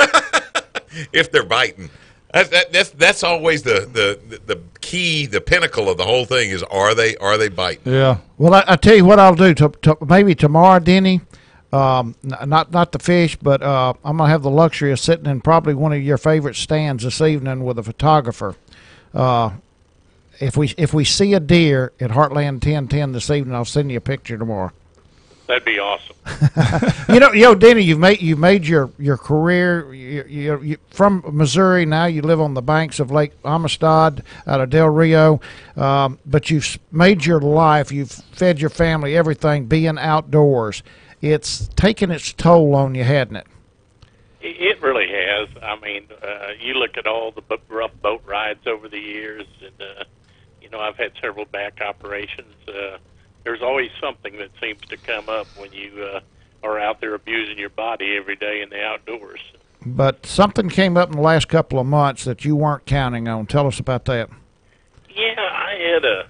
If they're biting. That's always the key, the pinnacle of the whole thing is are they biting? Yeah. Well, I tell you what I'll do. Maybe tomorrow, Denny, not the fish, but I'm gonna have the luxury of sitting in probably one of your favorite stands this evening with a photographer. If we see a deer at Heartland 1010 this evening, I'll send you a picture tomorrow. That'd be awesome. Denny, you've made your career. You from Missouri now. You live on the banks of Lake Amistad out of Del Rio, but you've made your life. You've fed your family, everything, being outdoors. It's taken its toll on you, hasn't it? It really has. I mean, you look at all the rough boat rides over the years, and I've had several back operations. There's always something that seems to come up when you are out there abusing your body every day in the outdoors. But something came up in the last couple of months that you weren't counting on. Tell us about that. Yeah, I had a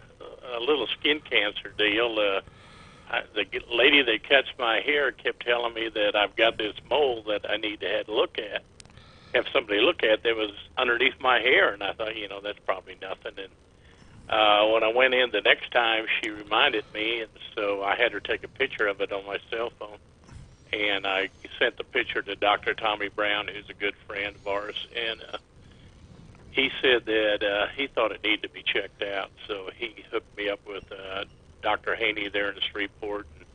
little skin cancer deal. The lady that cuts my hair kept telling me that I've got this mole that I need to have somebody look at that was underneath my hair, and I thought, that's probably nothing. And when I went in the next time, she reminded me, and so I had her take a picture of it on my cell phone. And I sent the picture to Dr. Tommy Brown, who's a good friend of ours, and he said that he thought it needed to be checked out. So he hooked me up with Dr. Haney there in Shreveport. And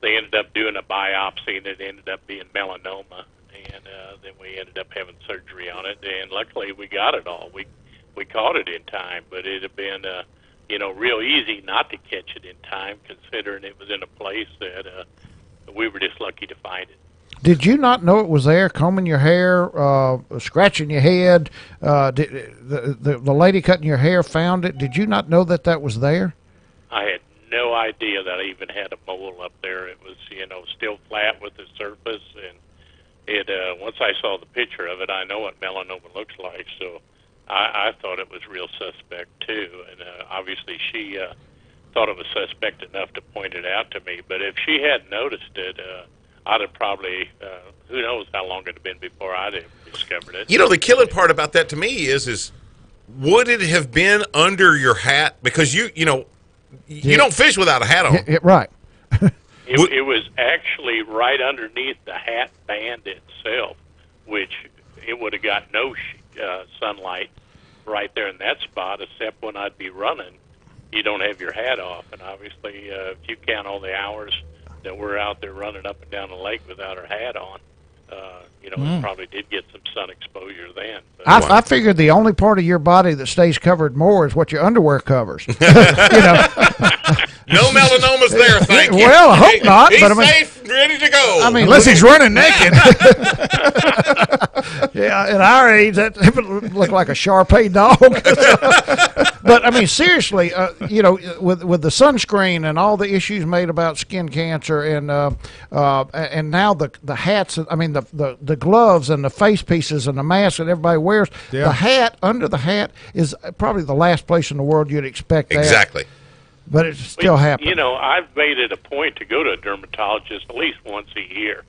they ended up doing a biopsy, and it ended up being melanoma. And then we ended up having surgery on it, and luckily we got it all. We caught it in time, but it'd have been, real easy not to catch it in time, considering it was in a place that we were just lucky to find it. Did you not know it was there, combing your hair, scratching your head? The lady cutting your hair found it. Did you not know that was there? I had no idea that I even had a mole up there. It was, still flat with the surface, and once I saw the picture of it, I know what melanoma looks like, so I thought it was real suspect too, and obviously she thought it was suspect enough to point it out to me. But if she hadn't noticed it, I'd have probably, who knows how long it had been before I'd have discovered it. The killing part about that to me is would it have been under your hat? Because you don't fish without a hat on. Right. It was actually right underneath the hat band itself, which it would have got no sunlight right there in that spot, except when I'd be running. You don't have your hat off, and obviously if you count all the hours that we're out there running up and down the lake without our hat on, it probably did get some sun exposure then. But, I figured the only part of your body that stays covered more is what your underwear covers. No melanomas there, thank you. Well, I hope not. He's but safe, ready to go. I mean, unless he's running naked. Yeah, at our age, that would look like a Shar-Pei dog. But I mean, seriously, with the sunscreen and all the issues made about skin cancer, and now the hats. I mean, the gloves and the face pieces and the mask that everybody wears. Yeah. The hat under the hat is probably the last place in the world you'd expect that. Exactly. But it's still happening. I've made it a point to go to a dermatologist at least once a year.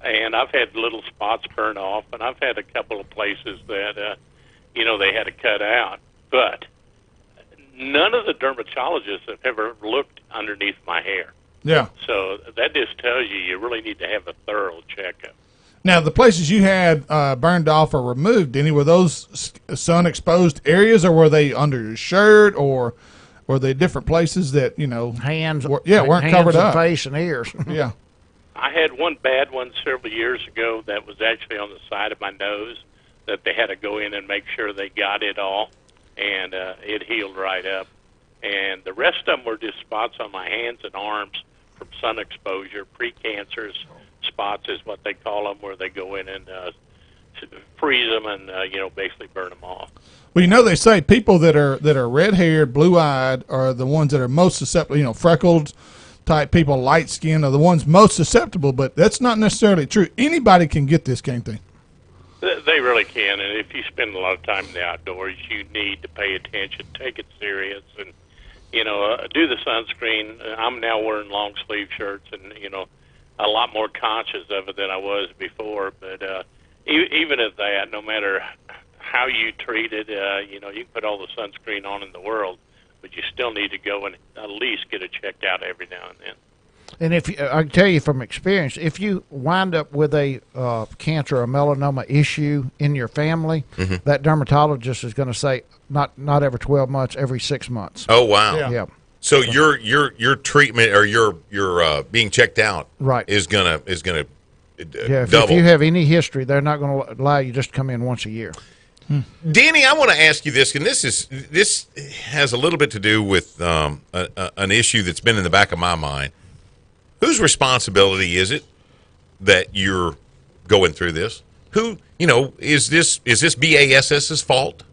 And I've had little spots burn off, and I've had a couple of places that, they had to cut out. But none of the dermatologists have ever looked underneath my hair. Yeah. So that just tells you really need to have a thorough checkup. Now, the places you had burned off or removed, were those sun-exposed areas, or were they under your shirt, or Were they different places that hands? weren't hands covered and up? Face and ears. Yeah. I had one bad one several years ago that was actually on the side of my nose that they had to go in and make sure they got it all, and it healed right up. And the rest of them were just spots on my hands and arms from sun exposure, precancerous spots is what they call them, where they go in and freeze them and basically burn them off. Well, they say people that are red-haired, blue-eyed are the ones that are most susceptible. Freckled type people, light skin, are the ones most susceptible. But that's not necessarily true. Anybody can get this, can't they? They really can, and if you spend a lot of time in the outdoors, you need to pay attention, take it serious, and do the sunscreen. I'm now wearing long sleeve shirts, and a lot more conscious of it than I was before. But even at that, no matter how you treat it, you can put all the sunscreen on in the world, but you still need to go and at least get it checked out every now and then. And I can tell you from experience, if you wind up with a cancer or melanoma issue in your family, that dermatologist is going to say not every 12 months, every 6 months. Oh wow! Yeah. So your treatment or your being checked out is gonna double. If you have any history, they're not going to allow you just to come in once a year. Danny, I want to ask you this, and this has a little bit to do with an issue that's been in the back of my mind. Whose responsibility is it that you're going through this? Who, is this BASS's fault?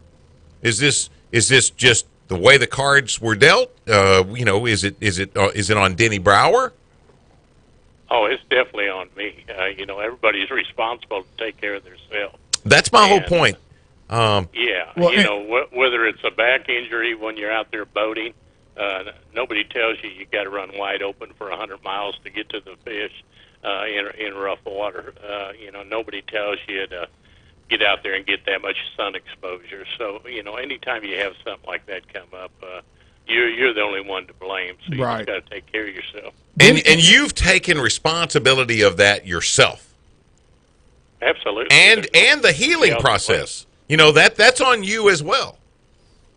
Is this just the way the cards were dealt? Is it on Denny Brower? Oh, it's definitely on me. Everybody's responsible to take care of themselves. That's my whole point. Whether it's a back injury when you're out there boating, nobody tells you got to run wide open for 100 miles to get to the fish in rough water. Nobody tells you to get out there and get that much sun exposure. So, anytime you have something like that come up, you're the only one to blame. So you just got to take care of yourself. And you've taken responsibility of that yourself. Absolutely. And the healing process. That's on you as well.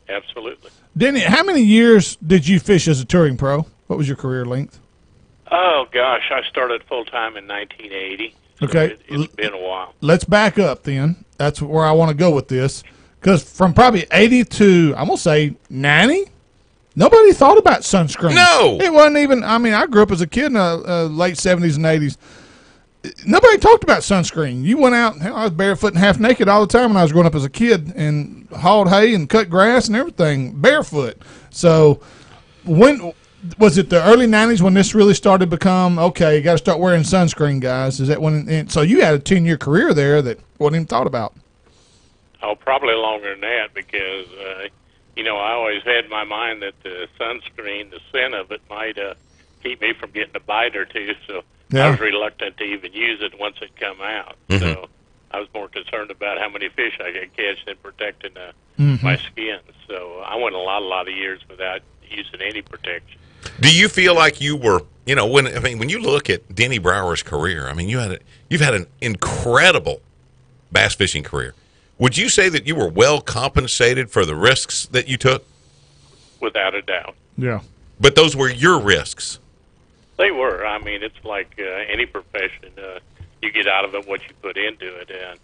Absolutely. Denny, how many years did you fish as a touring pro? What was your career length? Oh, gosh, I started full-time in 1980. So okay. It's been a while. Let's back up then. That's where I want to go with this. Because from probably 80 to, I'm going to say 90, nobody thought about sunscreen. No. It wasn't even, I grew up as a kid in the late 70s and 80s. Nobody talked about sunscreen. You went out, I was barefoot and half naked all the time when I was growing up as a kid and hauled hay and cut grass and everything barefoot. So when was it the early 90s when this really started to become, okay, you got to start wearing sunscreen, guys? Is that when? And so you had a 10-year career there that wasn't even thought about. Oh, probably longer than that because, I always had in my mind that the sunscreen, the scent of it might keep me from getting a bite or two. So I was reluctant to even use it once it come out. So I was more concerned about how many fish I could catch than protecting my skin. So I went a lot of years without using any protection. Do you feel like you were, when you look at Denny Brower's career, you've had an incredible bass fishing career. Would you say that you were well compensated for the risks that you took? Without a doubt. Yeah. But those were your risks. They were. It's like any profession. You get out of it what you put into it. And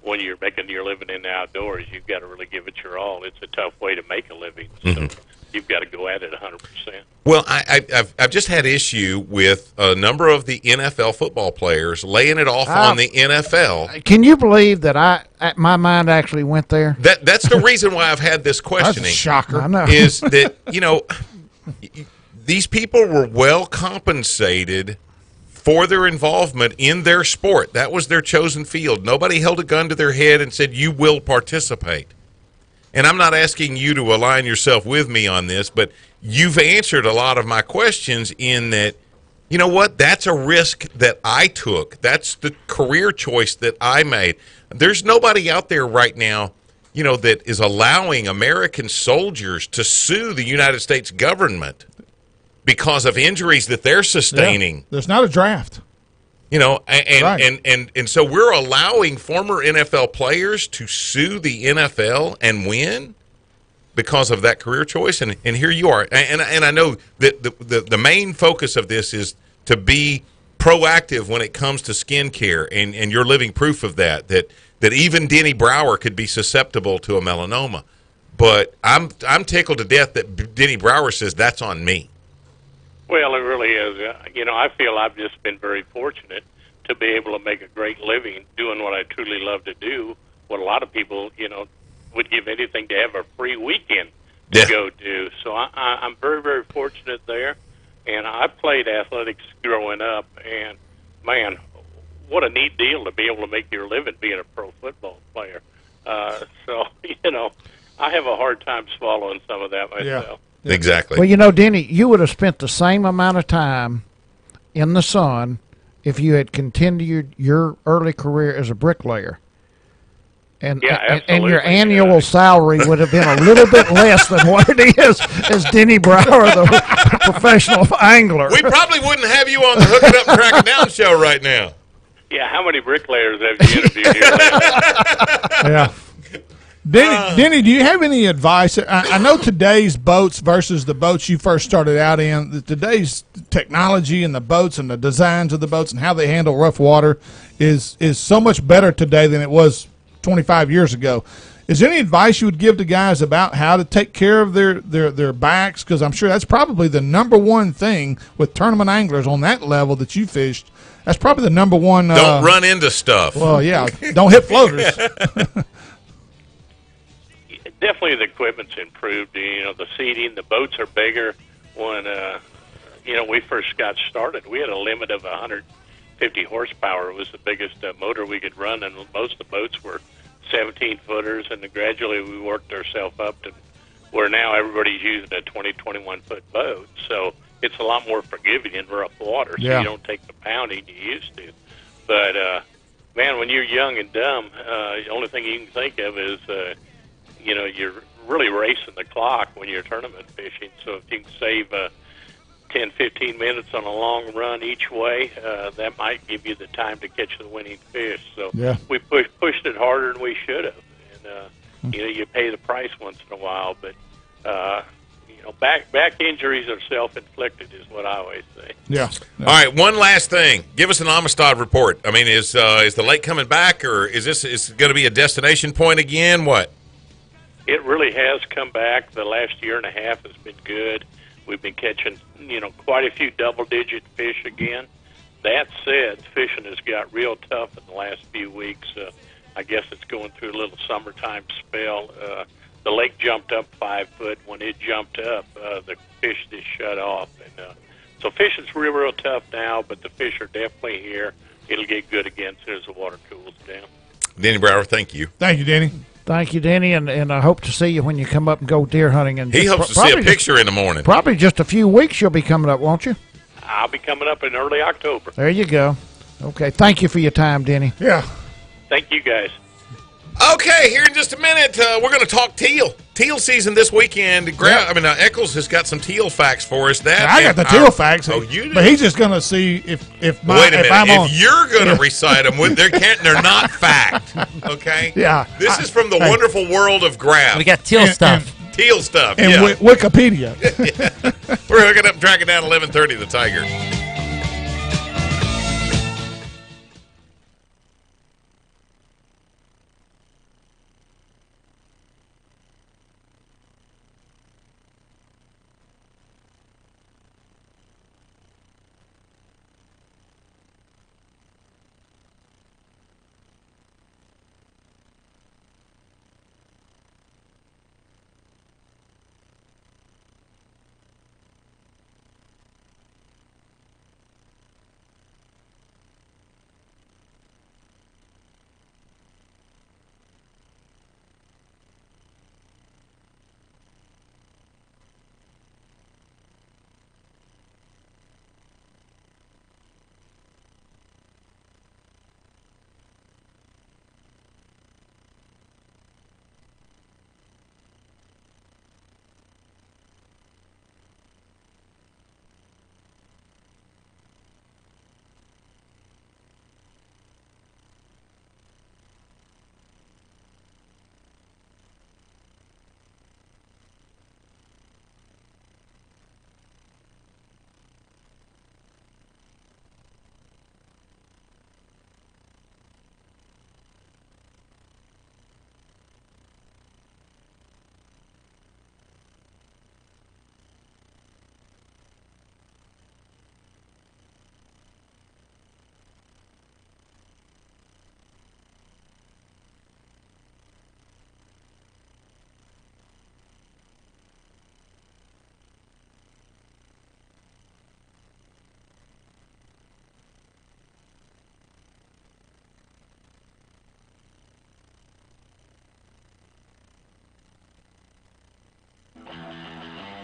when you're making your living in the outdoors, you've got to really give it your all. It's a tough way to make a living. So you've got to go at it 100%. Well, I've just had issue with a number of the NFL football players laying it off on the NFL. Can you believe that my mind actually went there? That's the reason why I've had this questioning. That's a shocker. I know. Is that, these people were well compensated for their involvement in their sport. That was their chosen field. Nobody held a gun to their head and said, you will participate. And I'm not asking you to align yourself with me on this, but you've answered a lot of my questions in that, you know what, that's a risk that I took. That's the career choice that I made. There's nobody out there right now, that is allowing American soldiers to sue the United States government because of injuries that they're sustaining. Yeah, there's not a draft. And so we're allowing former NFL players to sue the NFL and win because of that career choice, and here you are. And I know that the main focus of this is to be proactive when it comes to skin care, and you're living proof of that even Denny Brower could be susceptible to a melanoma. But I'm tickled to death that Denny Brower says that's on me. Well, it really is. I feel I've just been very fortunate to be able to make a great living doing what I truly love to do, what a lot of people, would give anything to have a free weekend to go do. So I'm very, very fortunate there. And I played athletics growing up, and, man, what a neat deal to be able to make your living being a pro football player. So, I have a hard time swallowing some of that myself. Yeah. Exactly. Well, Denny, you would have spent the same amount of time in the sun if you had continued your early career as a bricklayer. And your annual salary would have been a little bit less than what it is as Denny Brower, the professional angler. We probably wouldn't have you on the Hook It Up and Track It Down show right now. Yeah, how many bricklayers have you interviewed here lately? Yeah. Denny, do you have any advice? I know today's boats versus the boats you first started out in, today's technology and the boats and the designs of the boats and how they handle rough water is so much better today than it was 25 years ago. Is there any advice you would give to guys about how to take care of their backs? Because I'm sure that's probably the number one thing with tournament anglers on that level that you fished. That's probably the number one. Don't run into stuff. Well, yeah, don't hit floaters. Definitely the equipment's improved. The seating, the boats are bigger. When, we first got started, we had a limit of 150 horsepower. It was the biggest motor we could run, and most of the boats were 17-footers, and then gradually we worked ourselves up to where now everybody's using a 20, 21-foot boat. So it's a lot more forgiving in rough water, so you don't take the pounding you used to. But, man, when you're young and dumb, the only thing you can think of is, you're really racing the clock when you're tournament fishing. So if you can save 10, 15 minutes on a long run each way, that might give you the time to catch the winning fish. So we pushed it harder than we should have. And, you pay the price once in a while. But, back injuries are self-inflicted is what I always say. Yeah. All right, one last thing. Give us an Amistad report. I mean, is the lake coming back, or is this going to be a destination point again? What? It really has come back. The last year and a half has been good. We've been catching, quite a few double-digit fish again. That said, fishing has got real tough in the last few weeks. I guess it's going through a little summertime spell. The lake jumped up 5 foot. When it jumped up, the fish just shut off. And so fishing's real tough now, but the fish are definitely here. It'll get good again as soon as the water cools down. Denny Brower, thank you. Thank you, Denny. Thank you, Denny, and I hope to see you when you come up and go deer hunting. And he hopes to see a picture in the morning. Probably just a few weeks you'll be coming up, won't you? I'll be coming up in early October. There you go. Okay, thank you for your time, Denny. Yeah. Thank you, guys. Okay, here in just a minute, we're going to talk teal. Teal season this weekend. Eccles has got some teal facts for us. I got the teal facts. Oh, you do? But he's just going to see if wait a minute. I'm on. If you're going to recite them, they're not fact. Okay. Yeah. This is from the wonderful world of graph. We got teal stuff. Teal stuff. And Wikipedia. We're hooking up, tracking down 11:30. The Tiger.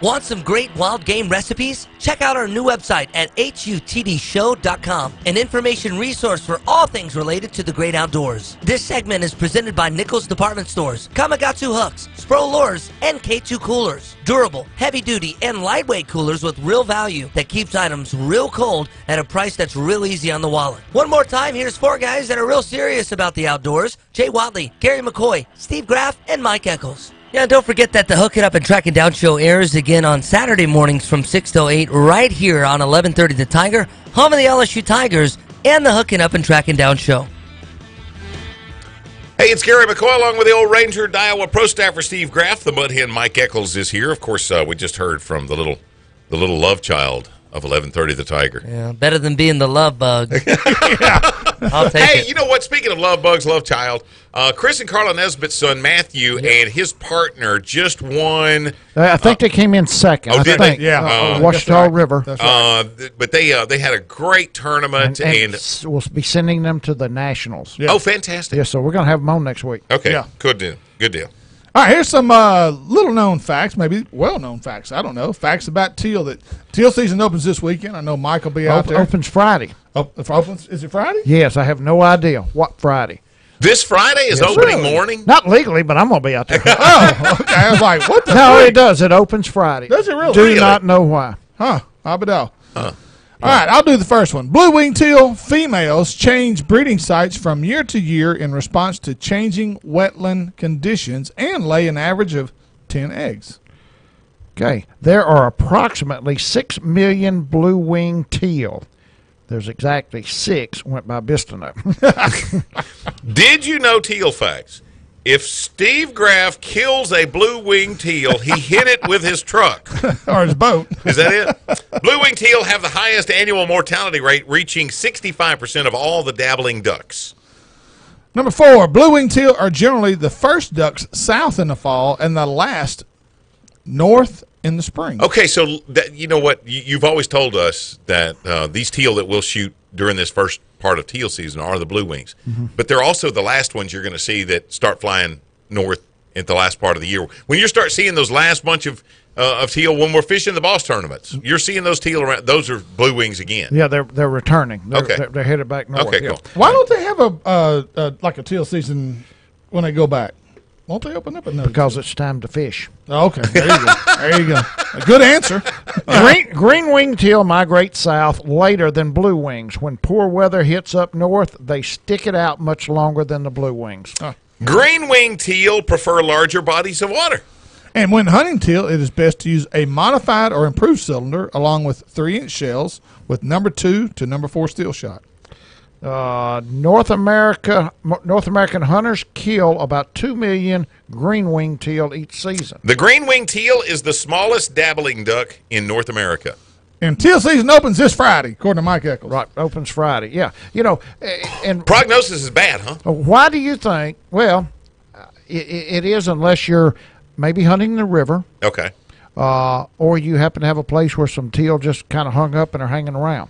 Want some great wild game recipes? Check out our new website at HUTDshow.com, an information resource for all things related to the great outdoors. This segment is presented by Nichols Department Stores, Kamagatsu Hooks, Spro Lures, and K2 Coolers. Durable, heavy-duty, and lightweight coolers with real value that keeps items real cold at a price that's real easy on the wallet. One more time, here's 4 guys that are real serious about the outdoors: Jay Watley, Gary McCoy, Steve Graff, and Mike Eccles. Yeah, and don't forget that the Hook It Up and Track It Down show airs again on Saturday mornings from 6 till 8 right here on 1130 The Tiger, home of the LSU Tigers, and the Hook It Up and Track It Down show. Hey, it's Gary McCoy along with the old Ranger Iowa Pro Staffer Steve Graff. The mud hen Mike Eccles is here. Of course, we just heard from the little love child of 1130 The Tiger. Yeah, better than being the love bug. I'll take it. Hey, you know what? Speaking of love bugs, love child, Chris and Carla Nesbitt's son Matthew and his partner just won. I think they came in second. Oh, did they? they? Yeah, Washita River. That's right. But they had a great tournament, and we'll be sending them to the Nationals. Oh, fantastic! Yeah, so we're going to have them on next week. Okay, Yeah. good deal. Good deal. All right, here's some little-known facts, maybe well-known facts. I don't know. Facts about teal. Teal season opens this weekend. I know Mike will be out there. Opens Friday. Is it Friday? Yes, I have no idea what Friday. This Friday is opening morning? Not legally, but I'm going to be out there. Oh, okay. I was like, what the No, freak? it does. It opens Friday. Does it really? Do not know why. Huh. Abadal. All right, I'll do the first one. Blue-winged teal females change breeding sites from year to year in response to changing wetland conditions and lay an average of 10 eggs. Okay. There are approximately 6 million blue-winged teal. There's exactly 6 went by Bistono. Did you know teal facts? If Steve Graff kills a blue-winged teal, he hit it with his truck. Or his boat. Is that it? Blue-winged teal have the highest annual mortality rate, reaching 65% of all the dabbling ducks. Number 4, blue-winged teal are generally the first ducks south in the fall and the last north in the spring. Okay, so you know what? You've always told us that these teal that we'll shoot during this first part of teal season are the blue wings. Mm-hmm. But they're also the last ones you're going to see that start flying north at the last part of the year. When you start seeing those last bunch of teal when we're fishing the boss tournaments, you're seeing those teal around. Those are blue wings again. Yeah, they're returning. Okay. They're headed back north. Okay, yeah. cool. Why don't they have like a teal season when they go back? Won't they open up another? Because it's time to fish. Oh, okay, there you go. There you go. A good answer. Green winged teal migrate south later than blue wings. When poor weather hits up north, they stick it out much longer than the blue wings. Green-winged teal prefer larger bodies of water. And when hunting teal, it is best to use a modified or improved cylinder along with 3-inch shells with number 2 to number 4 steel shot. North American hunters kill about 2 million green-winged teal each season. The green-winged teal is the smallest dabbling duck in North America. And teal season opens this Friday, according to Mike Eccles. Right, opens Friday. Yeah, you know, and prognosis is bad, huh? Why do you think? Well, it is unless you're maybe hunting the river. Okay. Or you happen to have a place where some teal just kind of hung up and are hanging around.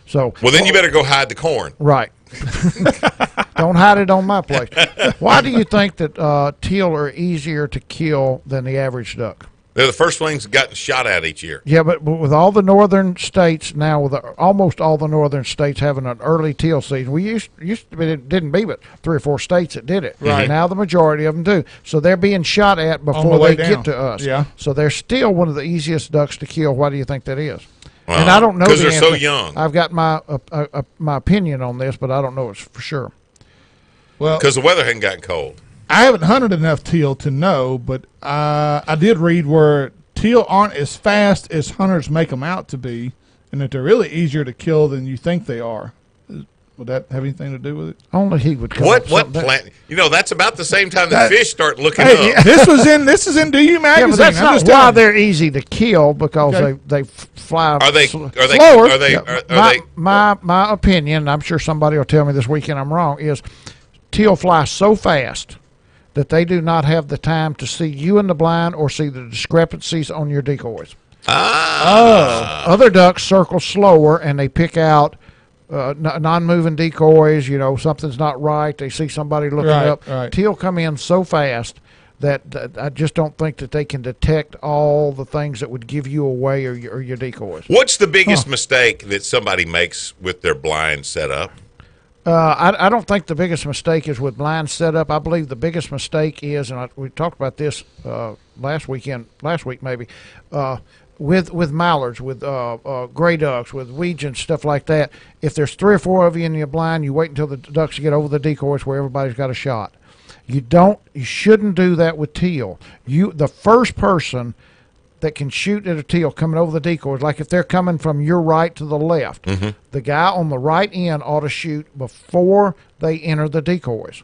So well, then you better go hide the corn. Right. Don't hide it on my place. Why do you think that teal are easier to kill than the average duck? They're the first ones gotten shot at each year. Yeah, but with all the northern states now, with almost all the northern states having an early teal season, we used to be, it didn't be but 3 or 4 states that did it. Right. Now the majority of them do. So they're being shot at before they get to us. Yeah. So they're still one of the easiest ducks to kill. Why do you think that is? And I don't know because the they're answer. so young. I've got my opinion on this, but I don't know it for sure. Well, because the weather hadn't gotten cold. I haven't hunted enough teal to know, but I did read where teal aren't as fast as hunters make them out to be, and that they're really easier to kill than you think they are. Would that have anything to do with it? Only he would come What up with something plant? You know, that's about the same time the fish start looking Hey, up. this is in DU magazine. Yeah, but that's I'm not just why telling you. they're easy to kill, because Okay. they fly Are they? slower. Are they? Yeah, my opinion, I'm sure somebody will tell me this weekend I'm wrong, is teal fly so fast that they do not have the time to see you in the blind or see the discrepancies on your decoys. Other ducks circle slower and they pick out non-moving decoys. You know, something's not right. They see somebody looking up. Right. Teal come in so fast that I just don't think that they can detect all the things that would give you away or your decoys. What's the biggest mistake that somebody makes with their blind setup? I don't think the biggest mistake is with blind setup. I believe the biggest mistake is, and we talked about this last week maybe, with mallards, with gray ducks, with weegeons, stuff like that. If there's 3 or 4 of you in your blind, you wait until the ducks get over the decoys where everybody's got a shot. You shouldn't do that with teal. The first person that can shoot at a teal coming over the decoys, like if they're coming from your right to the left, the guy on the right end ought to shoot before they enter the decoys.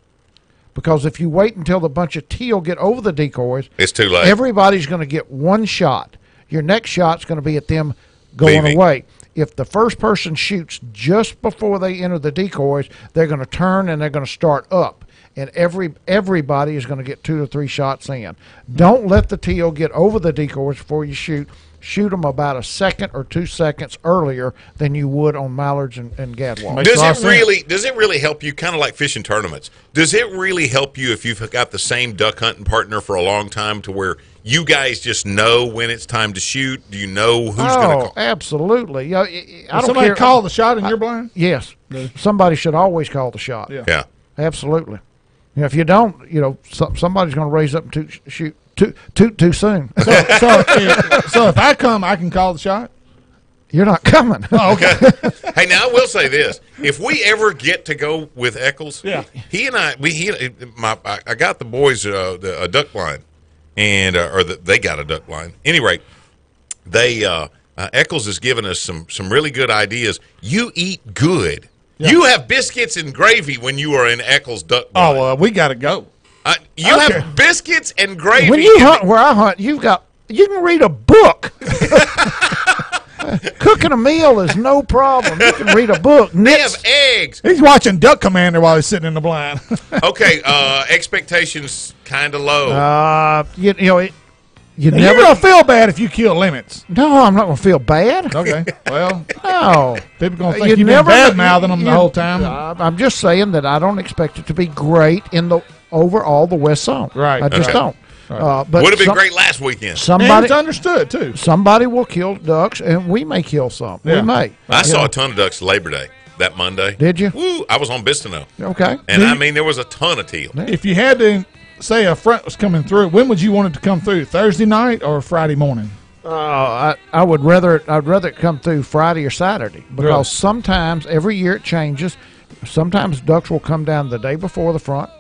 Because if you wait until the bunch of teal get over the decoys, it's too late. Everybody's going to get one shot. Your next shot's going to be at them going away. If the first person shoots just before they enter the decoys, they're going to turn and they're going to start up. And everybody is going to get 2 or 3 shots in. Don't let the teal get over the decoys before you shoot. Shoot them about a second or 2 seconds earlier than you would on mallards and gadwalls. Does it really help you, kind of like fishing tournaments? Does it really help you if you've got the same duck hunting partner for a long time to where you guys just know when it's time to shoot? Do you know who's going to call? Absolutely. Somebody call the shot in your blind? Yes. Somebody should always call the shot. Yeah. Absolutely. If you don't, somebody's going to raise up and shoot too soon. So if I come, I can call the shot? You're not coming. Oh, okay. Hey, now I will say this: if we ever get to go with Eccles, he and I, I got the boys a duck blind, and they got a duck blind. Anyway, Eccles has given us some really good ideas. You eat good. Yeah. You have biscuits and gravy when you are in Eccles duck blind. Oh, well, we got to go. You have biscuits and gravy. When you hunt where I hunt, you can read a book. Cooking a meal is no problem. You can read a book. They have eggs. He's watching Duck Commander while he's sitting in the blind. Okay, expectations kind of low. You're never going to feel bad if you kill limits. No, I'm not going to feel bad. Okay, well. No. People going to think you've been bad-mouthing them the whole time. I'm just saying that I don't expect it to be great overall the West Zone. Right. I just don't. But would have been great last weekend. Somebody, it's understood, too. Somebody will kill ducks, and we may kill some. Yeah. We may. I saw a ton of ducks Labor Day. That Monday. Did you? Woo, I was on Bistineau. Okay. And there was a ton of teal. If you had to say a front was coming through, when would you want it to come through? Thursday night or Friday morning? I'd rather it come through Friday or Saturday because sometimes every year it changes. Sometimes ducks will come down the day before the front.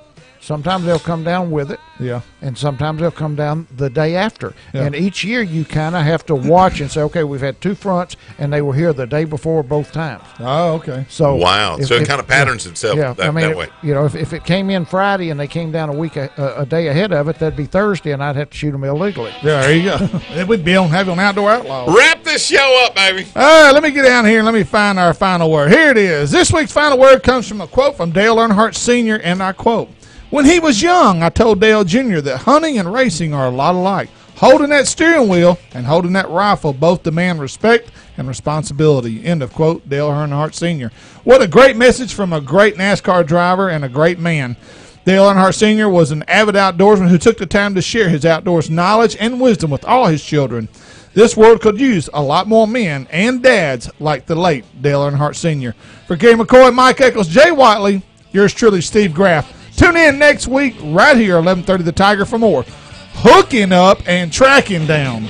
Sometimes they'll come down with it. Yeah. And sometimes they'll come down the day after. Yeah. And each year you kind of have to watch and say, okay, we've had 2 fronts, and they were here the day before both times. Oh, okay. So wow. So it kind of patterns itself that way. If it came in Friday and they came down a day ahead of it, that'd be Thursday, and I'd have to shoot them illegally. Yeah, there you go. It would be have on Outdoor Outlaws. Wrap this show up, baby. Let me get down here and let me find our final word. Here it is. This week's final word comes from a quote from Dale Earnhardt Sr., and I quote, "When he was young, I told Dale Jr. that hunting and racing are a lot alike. Holding that steering wheel and holding that rifle both demand respect and responsibility." End of quote, Dale Earnhardt Sr. What a great message from a great NASCAR driver and a great man. Dale Earnhardt Sr. was an avid outdoorsman who took the time to share his outdoors knowledge and wisdom with all his children. This world could use a lot more men and dads like the late Dale Earnhardt Sr. For Gary McCoy, Mike Eccles, Jay Whiteley, yours truly, Steve Graff. Tune in next week right here, 11:30 The Tiger, for more hooking up and tracking down.